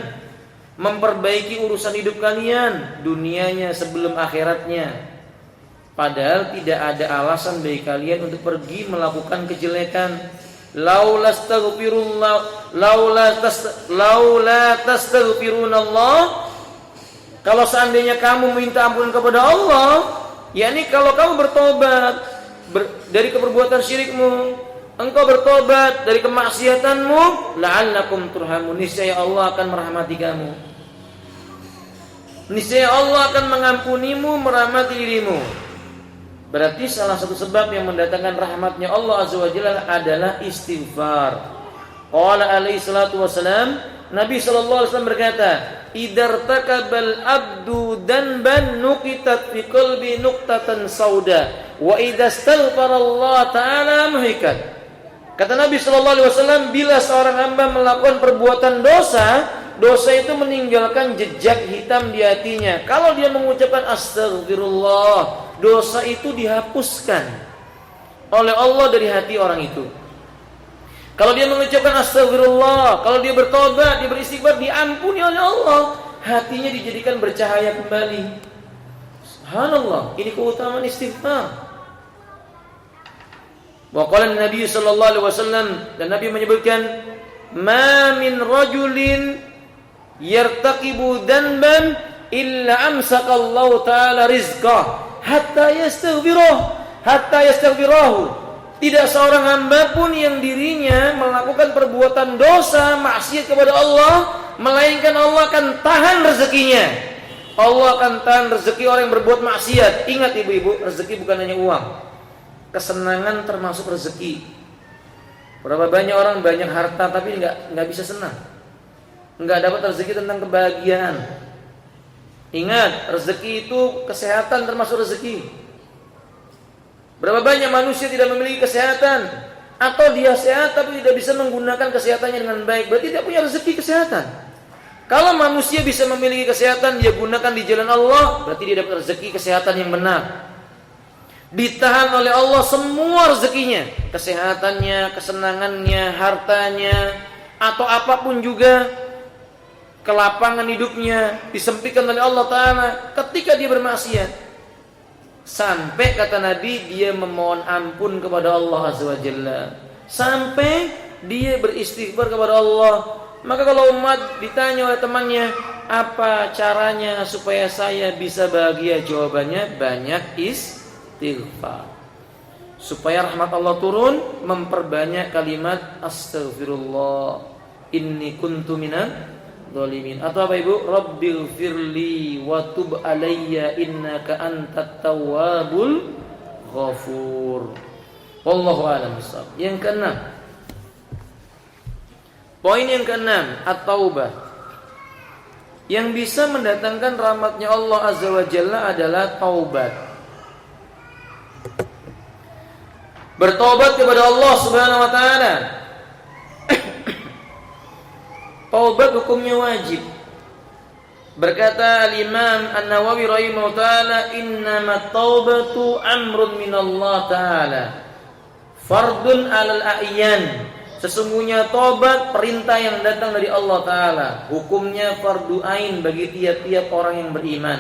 memperbaiki urusan hidup kalian, dunianya sebelum akhiratnya. Padahal tidak ada alasan bagi kalian untuk pergi melakukan kejelekan. Laula tastaghfirunallah. Kalau seandainya kamu minta ampun kepada Allah, yakni kalau kamu bertobat dari keperbuatan syirikmu, engkau bertobat dari kemaksiatanmu, la'allakum turhamun, niscaya Allah akan merahmati kamu. Niscaya Allah akan mengampunimu, merahmati dirimu. Berarti salah satu sebab yang mendatangkan rahmatnya Allah Azza wa Jalla adalah istighfar. Qala alaihi salatu wassalam, Nabi sallallahu alaihi wasallam berkata, idartakabal abdu danban nuqitat fi qalbi nuqtatan sauda wa idastaghfara Allah ta'ala muhikat. Kata Nabi sallallahu alaihi wasallam, bila seorang hamba melakukan perbuatan dosa, dosa itu meninggalkan jejak hitam di hatinya. Kalau dia mengucapkan astagfirullah, dosa itu dihapuskan oleh Allah dari hati orang itu. Kalau dia mengucapkan astagfirullah, kalau dia bertobat, dia beristighfar, diampuni oleh Allah, hatinya dijadikan bercahaya kembali. Subhanallah, ini keutamaan istighfar. Wa qala Nabi sallallahu alaihi wasallam, dan Nabi menyebutkan, "Ma min rajulin yartaqibu dhanban illa amsaqallahu ta'ala rizqah hatta yastaghfirahu." Tidak seorang hamba pun yang dirinya melakukan perbuatan dosa, maksiat kepada Allah, melainkan Allah akan tahan rezekinya. Allah akan tahan rezeki orang yang berbuat maksiat. Ingat ibu-ibu, rezeki bukan hanya uang. Kesenangan termasuk rezeki. Berapa banyak orang banyak harta tapi nggak bisa senang, nggak dapat rezeki tentang kebahagiaan. Ingat, rezeki itu kesehatan termasuk rezeki. Berapa banyak manusia tidak memiliki kesehatan, atau dia sehat tapi tidak bisa menggunakan kesehatannya dengan baik, berarti dia punya rezeki kesehatan. Kalau manusia bisa memiliki kesehatan, dia gunakan di jalan Allah, berarti dia dapat rezeki kesehatan yang benar. Ditahan oleh Allah semua rezekinya, kesehatannya, kesenangannya, hartanya, atau apapun juga, kelapangan hidupnya disempitkan oleh Allah Ta'ala ketika dia bermaksiat. Sampai kata Nabi, dia memohon ampun kepada Allah Azza wa Jalla, sampai dia beristighfar kepada Allah. Maka kalau umat ditanya oleh temannya, apa caranya supaya saya bisa bahagia? Jawabannya, banyak istighfar. Supaya rahmat Allah turun, memperbanyak kalimat astaghfirullah, inni kuntu minadz zalimin. Atau apa ibu? Rabbighfirli wa tub alayya innaka antat tawwabul ghafur. Wallahu a'lam bishawab. Yang keenam, poin yang keenam, at-taubah. Yang bisa mendatangkan rahmatnya Allah Azza wa Jalla adalah taubat. Bertobat kepada Allah Subhanahu wa taala. Taubat hukumnya wajib. Berkata Al-Imam An-Nawawi rahimahullah taala, "Innamat taubatu amrun minallah taala, fardun 'alal a'yan." Sesungguhnya taubat perintah yang datang dari Allah Ta'ala, hukumnya fardu ain bagi tiap-tiap orang yang beriman.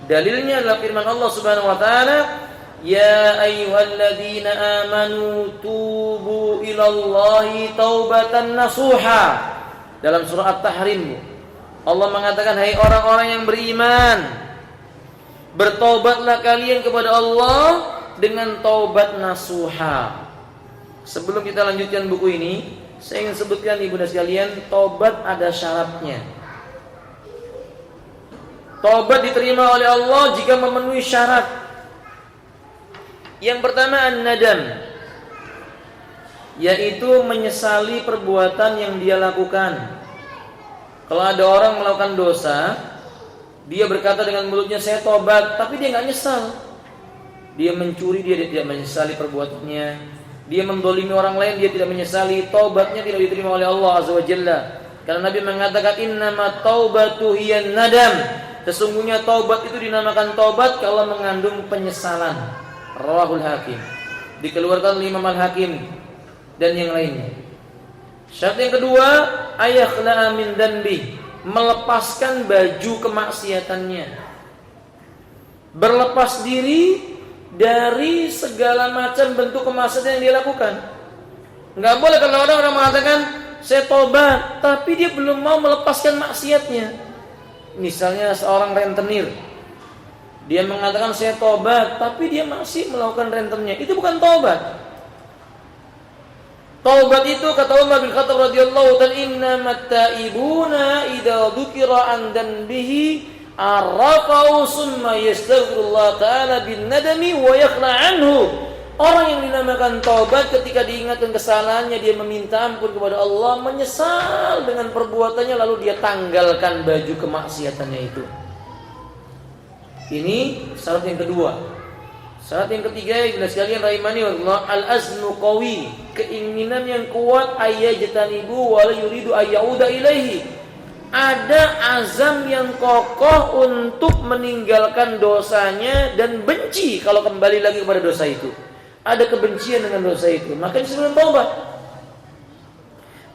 Dalilnya adalah firman Allah Subhanahu wa taala, "Ya ayyuhalladzina amanu tubu ilallahi taubatan nasuha." Dalam surah At-Tahrim, Allah mengatakan, "Hai orang-orang yang beriman, bertobatlah kalian kepada Allah dengan taubat nasuha." Sebelum kita lanjutkan buku ini, saya ingin sebutkan ibu dan sekalian, taubat ada syaratnya. Taubat diterima oleh Allah jika memenuhi syarat. Yang pertama an-nadam, yaitu menyesali perbuatan yang dia lakukan. Kalau ada orang melakukan dosa, dia berkata dengan mulutnya saya taubat, tapi dia nggak nyesal. Dia mencuri, dia tidak menyesali perbuatannya. Dia mendolimi orang lain, dia tidak menyesali. Taubatnya tidak diterima oleh Allah Azza wa Jalla. Karena Nabi mengatakan innamat taubatu hiyan nadam. Sesungguhnya taubat itu dinamakan taubat kalau mengandung penyesalan. Rawahul Hakim. Dikeluarkan oleh Imam Al-Hakim dan yang lainnya. Syarat yang kedua, ayakhla'a min danbi, melepaskan baju kemaksiatannya. Berlepas diri dari segala macam bentuk kemaksiatan yang dia lakukan. Enggak boleh kalau orang mengatakan saya tobat, tapi dia belum mau melepaskan maksiatnya. Misalnya seorang rentenir, dia mengatakan saya tobat, tapi dia masih melakukan rentennya. Itu bukan tobat. Taubat itu kata Umar bin Khattab radhiyallahu ta'ala, innamat taibuna idza dzukira an danbihi arrafau summa yastaghfirullah ta'ala bin nadami wa yakhla anhu. Orang yang dinamakan taubat ketika diingatkan kesalahannya, dia meminta ampun kepada Allah, menyesal dengan perbuatannya, lalu dia tanggalkan baju kemaksiatannya itu. Ini syarat yang kedua. Syarat yang ketiga, ibu sekalian rahimani Allah, al-azmu qawi, keinginan yang kuat, ayyajtanibu wa la yuridu ayyauda ilaihi, ada azam yang kokoh untuk meninggalkan dosanya dan benci kalau kembali lagi kepada dosa itu. Ada kebencian dengan dosa itu, maka disebut taubat.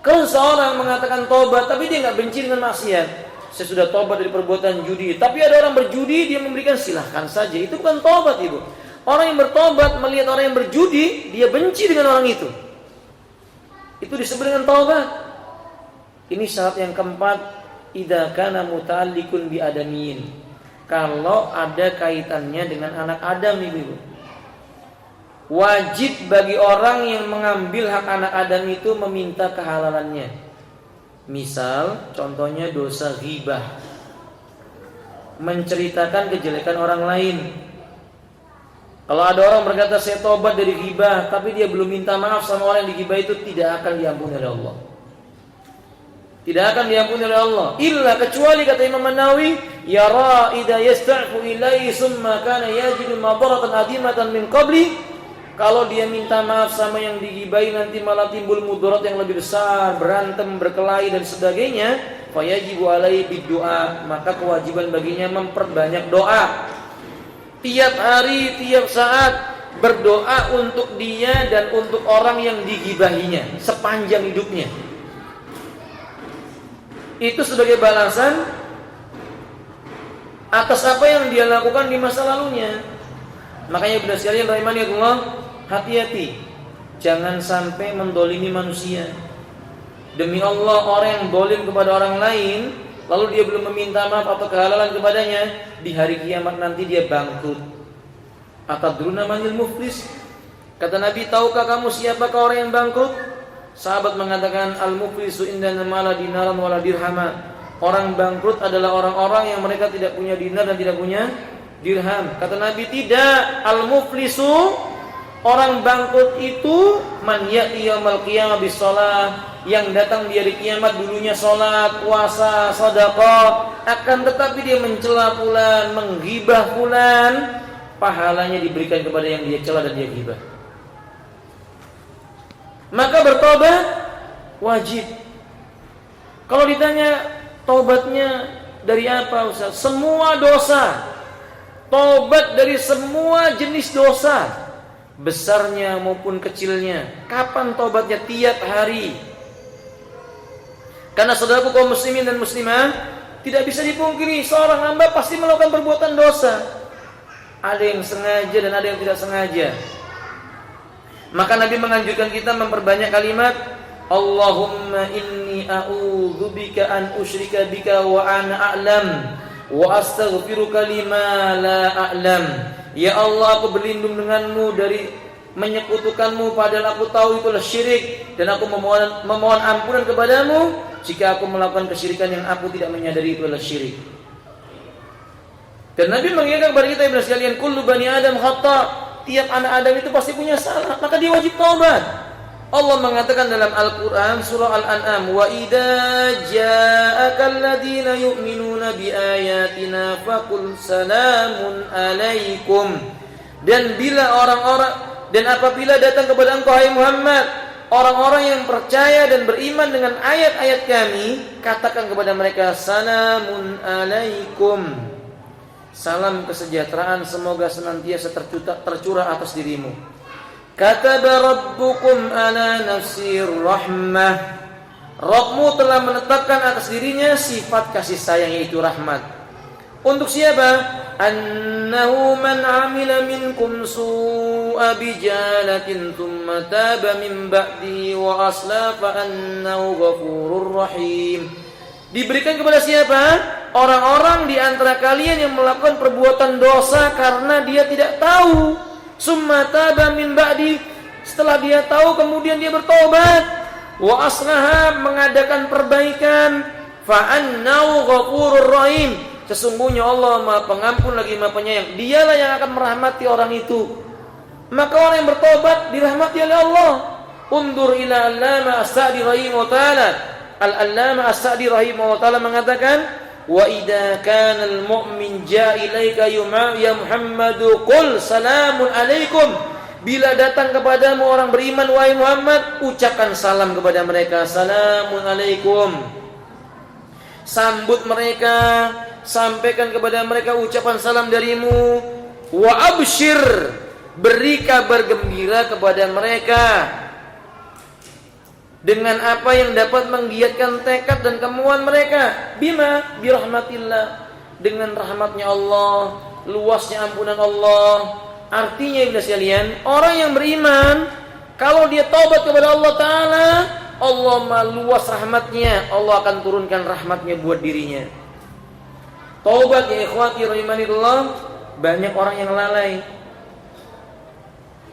Kalau seorang mengatakan taubat tapi dia nggak benci dengan maksiat, saya sudah taubat dari perbuatan judi, tapi ada orang berjudi, dia memberikan silahkan saja, itu bukan taubat, ibu. Orang yang bertobat melihat orang yang berjudi, dia benci dengan orang itu disebut dengan taubat. Ini syarat yang keempat, idza kana muta'alliqun bi adamiyin, kalau ada kaitannya dengan anak Adam, ibu. Wajib bagi orang yang mengambil hak anak Adam itu meminta kehalalannya. Misal, contohnya dosa ghibah, menceritakan kejelekan orang lain. Kalau ada orang berkata saya tobat dari ghibah, tapi dia belum minta maaf sama orang yang dighibah itu, tidak akan diampuni oleh Allah. Tidak akan diampuni oleh Allah. Illa kecuali kata Imam An-Nawawi, yara idza yasta'fu ilaihi summa kana yajidu madaratan adimatan min qabli. Kalau dia minta maaf sama yang digibahi nanti malah timbul mudarat yang lebih besar, berantem, berkelahi dan sebagainya, fayajibu alaihi biddu'a, maka kewajiban baginya memperbanyak doa. Tiap hari, tiap saat berdoa untuk dia dan untuk orang yang digibahinya sepanjang hidupnya. Itu sebagai balasan atas apa yang dia lakukan di masa lalunya. Makanya Ibnu sekalian rahimani Allah, hati-hati, jangan sampai mendolimi manusia. Demi Allah, orang yang dolim kepada orang lain, lalu dia belum meminta maaf atau kehalalan kepadanya, di hari kiamat nanti dia bangkrut. Atadruna manil muflis? Kata Nabi, tahukah kamu siapakah orang yang bangkrut? Sahabat mengatakan, al-muflisu indana mala dinaran wala dirhama. Orang bangkrut adalah orang-orang yang mereka tidak punya dinar dan tidak punya dirham. Kata Nabi, tidak. Al-muflisu, orang bangkrut itu man ya'ti yaumil qiyamah bis-shalah, yang datang di hari kiamat dulunya salat, puasa, sedekah, akan tetapi dia mencela fulan, menggibah fulan, pahalanya diberikan kepada yang dia cela dan dia gibah. Maka bertobat wajib. Kalau ditanya taubatnya dari apa, Ustaz? Semua dosa. Taubat dari semua jenis dosa, besarnya maupun kecilnya. Kapan taubatnya? Tiap hari. Karena saudaraku kaum muslimin dan muslimah, tidak bisa dipungkiri seorang hamba pasti melakukan perbuatan dosa. Ada yang sengaja dan ada yang tidak sengaja. Maka Nabi menganjurkan kita memperbanyak kalimat Allahumma inni a'udzubika an usyrika bika wa ana a'lam wa astaghfiruka lima la a'lam. Ya Allah, aku berlindung denganmu dari menyekutukanmu padahal aku tahu itu adalah syirik, dan aku memohon ampunan kepadamu jika aku melakukan kesyirikan yang aku tidak menyadari itu adalah syirik. Dan Nabi mengingatkan kepada kita ibnu sekalian, kullu bani adam khata', tiap anak Adam itu pasti punya salah, maka dia wajib taubat. Allah mengatakan dalam Al-Quran surah Al-An'am, wa idza ja'akal ladzina yu'minuna bi ayatina faqul salamun alaikum. Dan apabila datang kepada engkau hai Muhammad orang-orang yang percaya dan beriman dengan ayat-ayat kami, katakan kepada mereka salamun alaikum, salam kesejahteraan semoga senantiasa tercurah atas dirimu. Kataba rabbukum ala nafsir rahmah, Rabbmu telah menetapkan atas dirinya sifat kasih sayang, yaitu rahmat. Untuk siapa? Annahu man amila minkum su'a bijalatin thumma taba min ba'di wa asla fa annahu ghafurur rahim. Diberikan kepada siapa? Orang-orang di antara kalian yang melakukan perbuatan dosa karena dia tidak tahu. Summa taba min ba'di, setelah dia tahu kemudian dia bertobat. Wa aslaha, mengadakan perbaikan. Fa annahu ghafurur rahim, sesungguhnya Allah Maha Pengampun lagi Maha Penyayang. Dialah yang akan merahmati orang itu. Maka orang yang bertobat dirahmati oleh Allah. Undur ila allama as-Sa'di rahimahullah ta'ala. Al-Allama as-Sa'di rahimahullah ta'ala mengatakan, wa idza kana al-mu'min ja'a ilaika ya Muhammadu qul salamun alaikum. Bila datang kepadamu orang beriman wahai Muhammad, ucapkan salam kepada mereka, salamun alaikum. Sambut mereka, sampaikan kepada mereka ucapan salam darimu. Wa abshir, beri kabar gembira kepada mereka dengan apa yang dapat menggiatkan tekad dan kemauan mereka. Bima birahmatillah, dengan rahmatnya Allah, luasnya ampunan Allah. Artinya ibu sekalian, orang yang beriman kalau dia taubat kepada Allah Ta'ala, Allah luas rahmatnya, Allah akan turunkan rahmatnya buat dirinya. Taubat ya ikhwati rahimanillah, banyak orang yang lalai.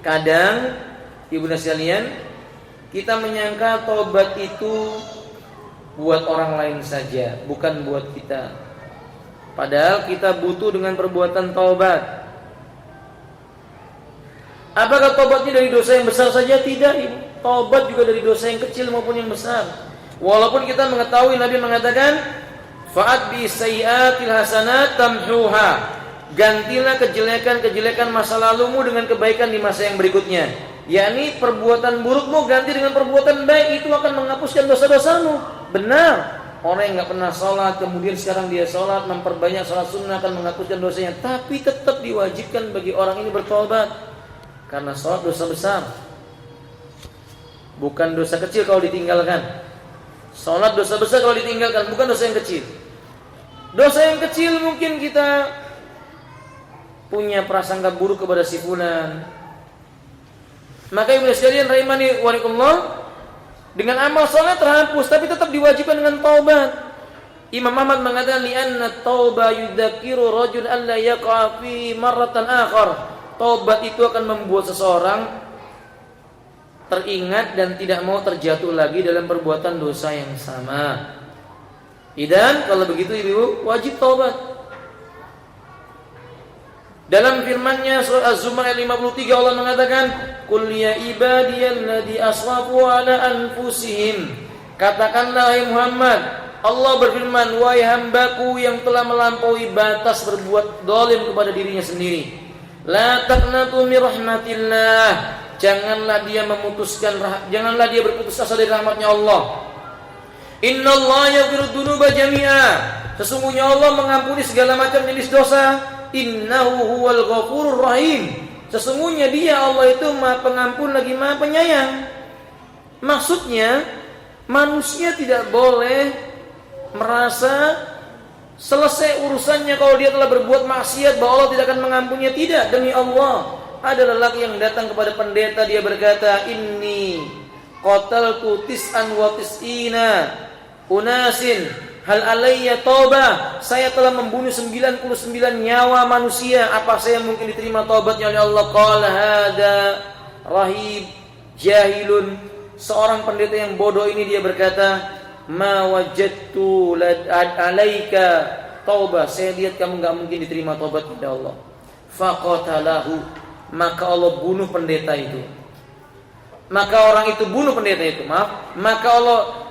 Kadang ibu sekalian, kita menyangka taubat itu buat orang lain saja, bukan buat kita. Padahal kita butuh dengan perbuatan taubat. Apakah taubatnya dari dosa yang besar saja? Tidak. Taubat juga dari dosa yang kecil maupun yang besar. Walaupun kita mengetahui Nabi mengatakan, fa'at bi sayyi'atil hasanat tamhuha. Gantilah kejelekan-kejelekan masa lalumu dengan kebaikan di masa yang berikutnya. Yakni perbuatan burukmu ganti dengan perbuatan baik, itu akan menghapuskan dosa-dosamu. Benar. Orang yang enggak pernah sholat kemudian sekarang dia sholat, memperbanyak sholat sunnah akan menghapuskan dosanya. Tapi tetap diwajibkan bagi orang ini bertobat. Karena sholat dosa besar, bukan dosa kecil kalau ditinggalkan. Sholat dosa besar kalau ditinggalkan, bukan dosa yang kecil. Dosa yang kecil mungkin kita punya prasangka buruk kepada si fulan. Maka ibu sekalian rahimani wa rahimakumullah, dengan amal sholat terhapus, tapi tetap diwajibkan dengan taubat. Imam Ahmad mengatakan, li'anna tauba yudzakiru rajul alla yaqa fi marratan akhar. Taubat itu akan membuat seseorang teringat dan tidak mau terjatuh lagi dalam perbuatan dosa yang sama. Dan kalau begitu ibu wajib taubat. Dalam firman-Nya surah Az-Zumar ayat 53 Allah mengatakan, "Qul ya ibadiyalladzi asrafu ala anfusihim." Katakanlah hai Muhammad, Allah berfirman, wahai hambaku yang telah melampaui batas berbuat zalim kepada dirinya sendiri. La taqnatu min rahmatillah. Janganlah dia berputus asa dari rahmatnya Allah. Innallaha yaghfiru dzunuba jami'a. Sesungguhnya Allah mengampuni segala macam jenis dosa. Innahu huwal ghafurur rahim. Sesungguhnya Dia Allah itu Maha Pengampun lagi Maha Penyayang. Maksudnya manusia tidak boleh merasa selesai urusannya kalau dia telah berbuat maksiat bahwa Allah tidak akan mengampuninya. Tidak, demi Allah. Ada lelaki yang datang kepada pendeta, dia berkata, inni qataltu tis'an wa tis'ina unasin hal alayya taubah. Saya telah membunuh 99 nyawa manusia, apa saya mungkin diterima taubatnya oleh Allah? Qala hada rahib jahilun. Seorang pendeta yang bodoh ini dia berkata, ma wajadtu alaika taubah. Saya lihat kamu enggak mungkin diterima taubat kepada Allah. Faqatalahu, maka Allah bunuh pendeta itu. Maka orang itu bunuh pendeta itu. Maka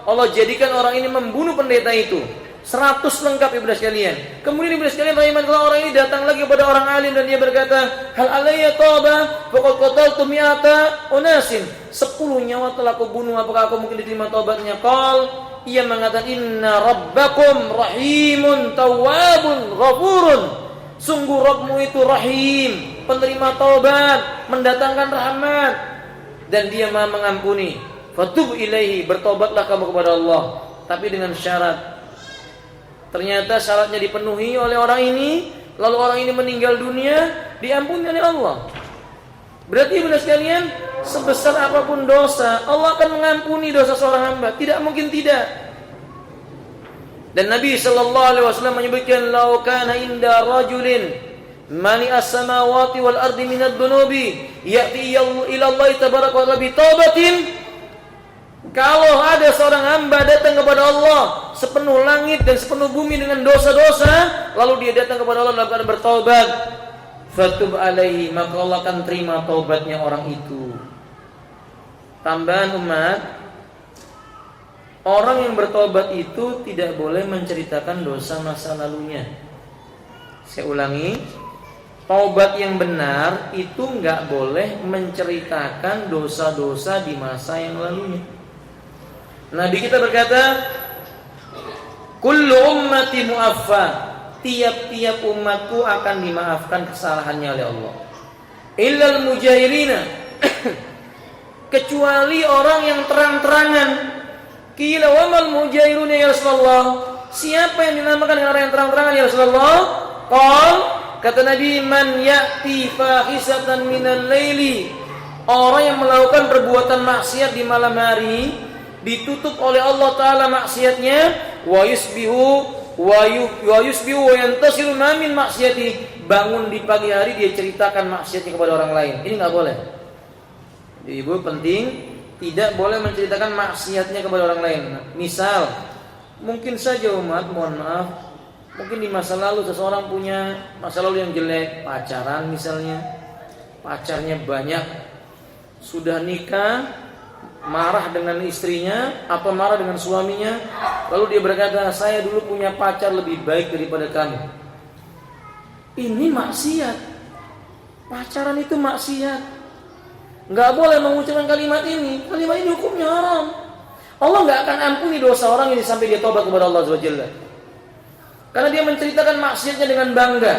Allah jadikan orang ini membunuh pendeta itu. 100 lengkap ibu sekalian. Kemudian ibu sekalian rahimahullah, orang ini datang lagi kepada orang alim dan dia berkata, hal alayya taubah faqad qataltu mi'ata unasin. 10 nyawa telah aku bunuh, apakah aku mungkin diterima taubatnya? Qal, ia mengatakan, inna rabbakum rahimun tawwabun ghafurun. Sungguh Rabbmu itu rahim, penerima taubat, mendatangkan rahmat, dan Dia Maha mengampuni. Fatub ilaihi, bertobatlah kamu kepada Allah, tapi dengan syarat. Ternyata syaratnya dipenuhi oleh orang ini, lalu orang ini meninggal dunia, diampuni oleh Allah. Berarti ibu sekalian, sebesar apapun dosa, Allah akan mengampuni dosa seorang hamba. Tidak mungkin tidak. Dan Nabi SAW menyebutkan, lau kana inda rajulin mali as-samawati wal ardi minad dunubi ya'ti ila Allah tabaraka wa ta'ala bi taubatin. Kalau ada seorang hamba datang kepada Allah sepenuh langit dan sepenuh bumi dengan dosa-dosa, lalu dia datang kepada Allah dalam keadaan bertaubat, fatub alaihi, maka Allah akan terima taubatnya orang itu. Tambahan umat, orang yang bertobat itu tidak boleh menceritakan dosa masa lalunya. Saya ulangi, taubat yang benar itu enggak boleh menceritakan dosa-dosa di masa yang lalunya. Nabi kita berkata, Kullu ummati mu'affa. Tiap-tiap umatku akan dimaafkan kesalahannya oleh Allah. Illal mujahirina. Kecuali orang yang terang-terangan. Qila wa mal mujahiruna ya Rasulullah? Siapa yang dinamakan orang yang terang-terangan ya Rasulullah? Qal, kata Nabi, man ya'ti fahisatan minal laili. Orang yang melakukan perbuatan maksiat di malam hari, ditutup oleh Allah Ta'ala maksiatnya, wa yusbihu wa yantasiru min maksiati. Bangun di pagi hari dia ceritakan maksiatnya kepada orang lain. Ini enggak boleh. Jadi ibu penting, tidak boleh menceritakan maksiatnya kepada orang lain. Misal, mungkin saja umat, mohon maaf, mungkin di masa lalu seseorang punya masa lalu yang jelek, pacaran misalnya, pacarnya banyak, sudah nikah, marah dengan istrinya atau marah dengan suaminya, lalu dia berkata, saya dulu punya pacar lebih baik daripada kamu. Ini maksiat. Pacaran itu maksiat. Enggak boleh mengucapkan kalimat ini. Kalimat ini hukumnya haram. Allah enggak akan ampuni dosa orang ini sampai dia tobat kepada Allah Subhanahu wa taala. Karena dia menceritakan maksiatnya dengan bangga.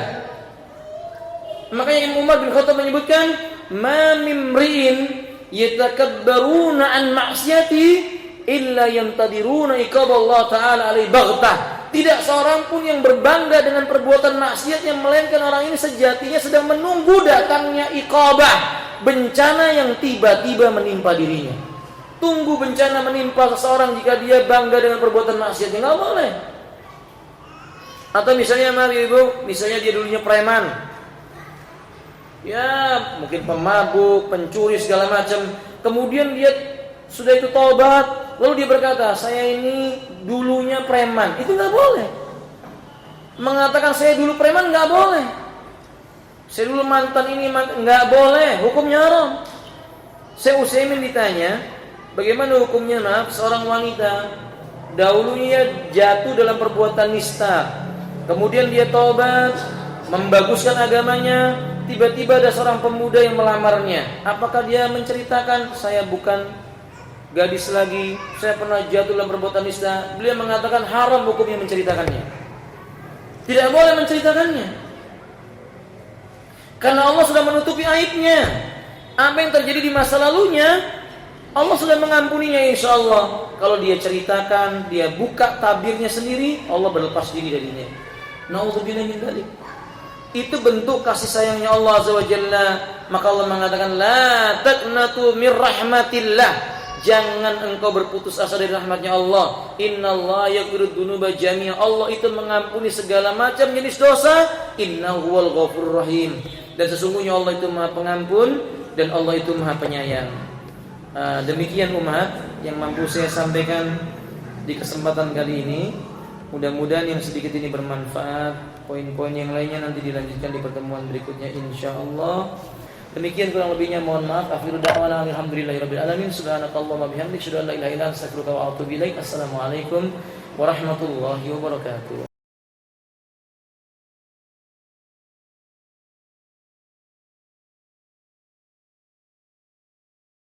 Makanya Imam Umar bin Khattab menyebutkan, "Ma mimri'in yatakabbaruna an ma'siyati illa yantadiruna iqaballah ta'ala alaihi baghtah." Tidak seorang pun yang berbangga dengan perbuatan maksiatnya, melainkan orang ini sejatinya sedang menunggu datangnya iqabah, bencana yang tiba-tiba menimpa dirinya. Tunggu bencana menimpa seseorang jika dia bangga dengan perbuatan maksiatnya, enggak boleh. Atau misalnya ibu, misalnya dia dulunya preman, ya mungkin pemabuk, pencuri segala macam. Kemudian dia sudah itu taubat, lalu dia berkata, saya ini dulunya preman. Itu nggak boleh. Mengatakan saya dulu preman nggak boleh. Saya dulu mantan ini nggak boleh. Hukumnya haram. Saya Utsaimin ditanya, bagaimana hukumnya seorang wanita dahulunya jatuh dalam perbuatan nista, kemudian dia taubat, membaguskan agamanya, tiba-tiba ada seorang pemuda yang melamarnya. Apakah dia menceritakan, saya bukan gadis lagi, saya pernah jatuh dalam perbuatan nista? Beliau mengatakan haram hukumnya menceritakannya. Tidak boleh menceritakannya, karena Allah sudah menutupi aibnya. Apa yang terjadi di masa lalunya, Allah sudah mengampuninya insyaallah. Kalau dia ceritakan, dia buka tabirnya sendiri, Allah berlepas diri darinya. Nauzubillah min dzalik. Itu bentuk kasih sayangnya Allah Azza wa Jalla. Maka Allah mengatakan, la taqnatu mir rahmatillah. Jangan engkau berputus asa dari rahmatnya Allah. Innallaha yaghfiru dzunuba jami'a. Allah itu mengampuni segala macam jenis dosa. Innahu huwal ghafurur rahim. Dan sesungguhnya Allah itu Maha Pengampun dan Allah itu Maha Penyayang. Demikian umat yang mampu saya sampaikan di kesempatan kali ini. Mudah-mudahan yang sedikit ini bermanfaat. Poin-poin yang lainnya nanti dilanjutkan di pertemuan berikutnya insyaallah. Demikian kurang lebihnya mohon maaf. Akhiru da'wana alhamdulillahirabbil alamin. Subhanakallahumma bihamdika asyhadu an la ilaha illa anta astaghfiruka wa atubu ilaik. Assalamualaikum warahmatullahi wabarakatuh.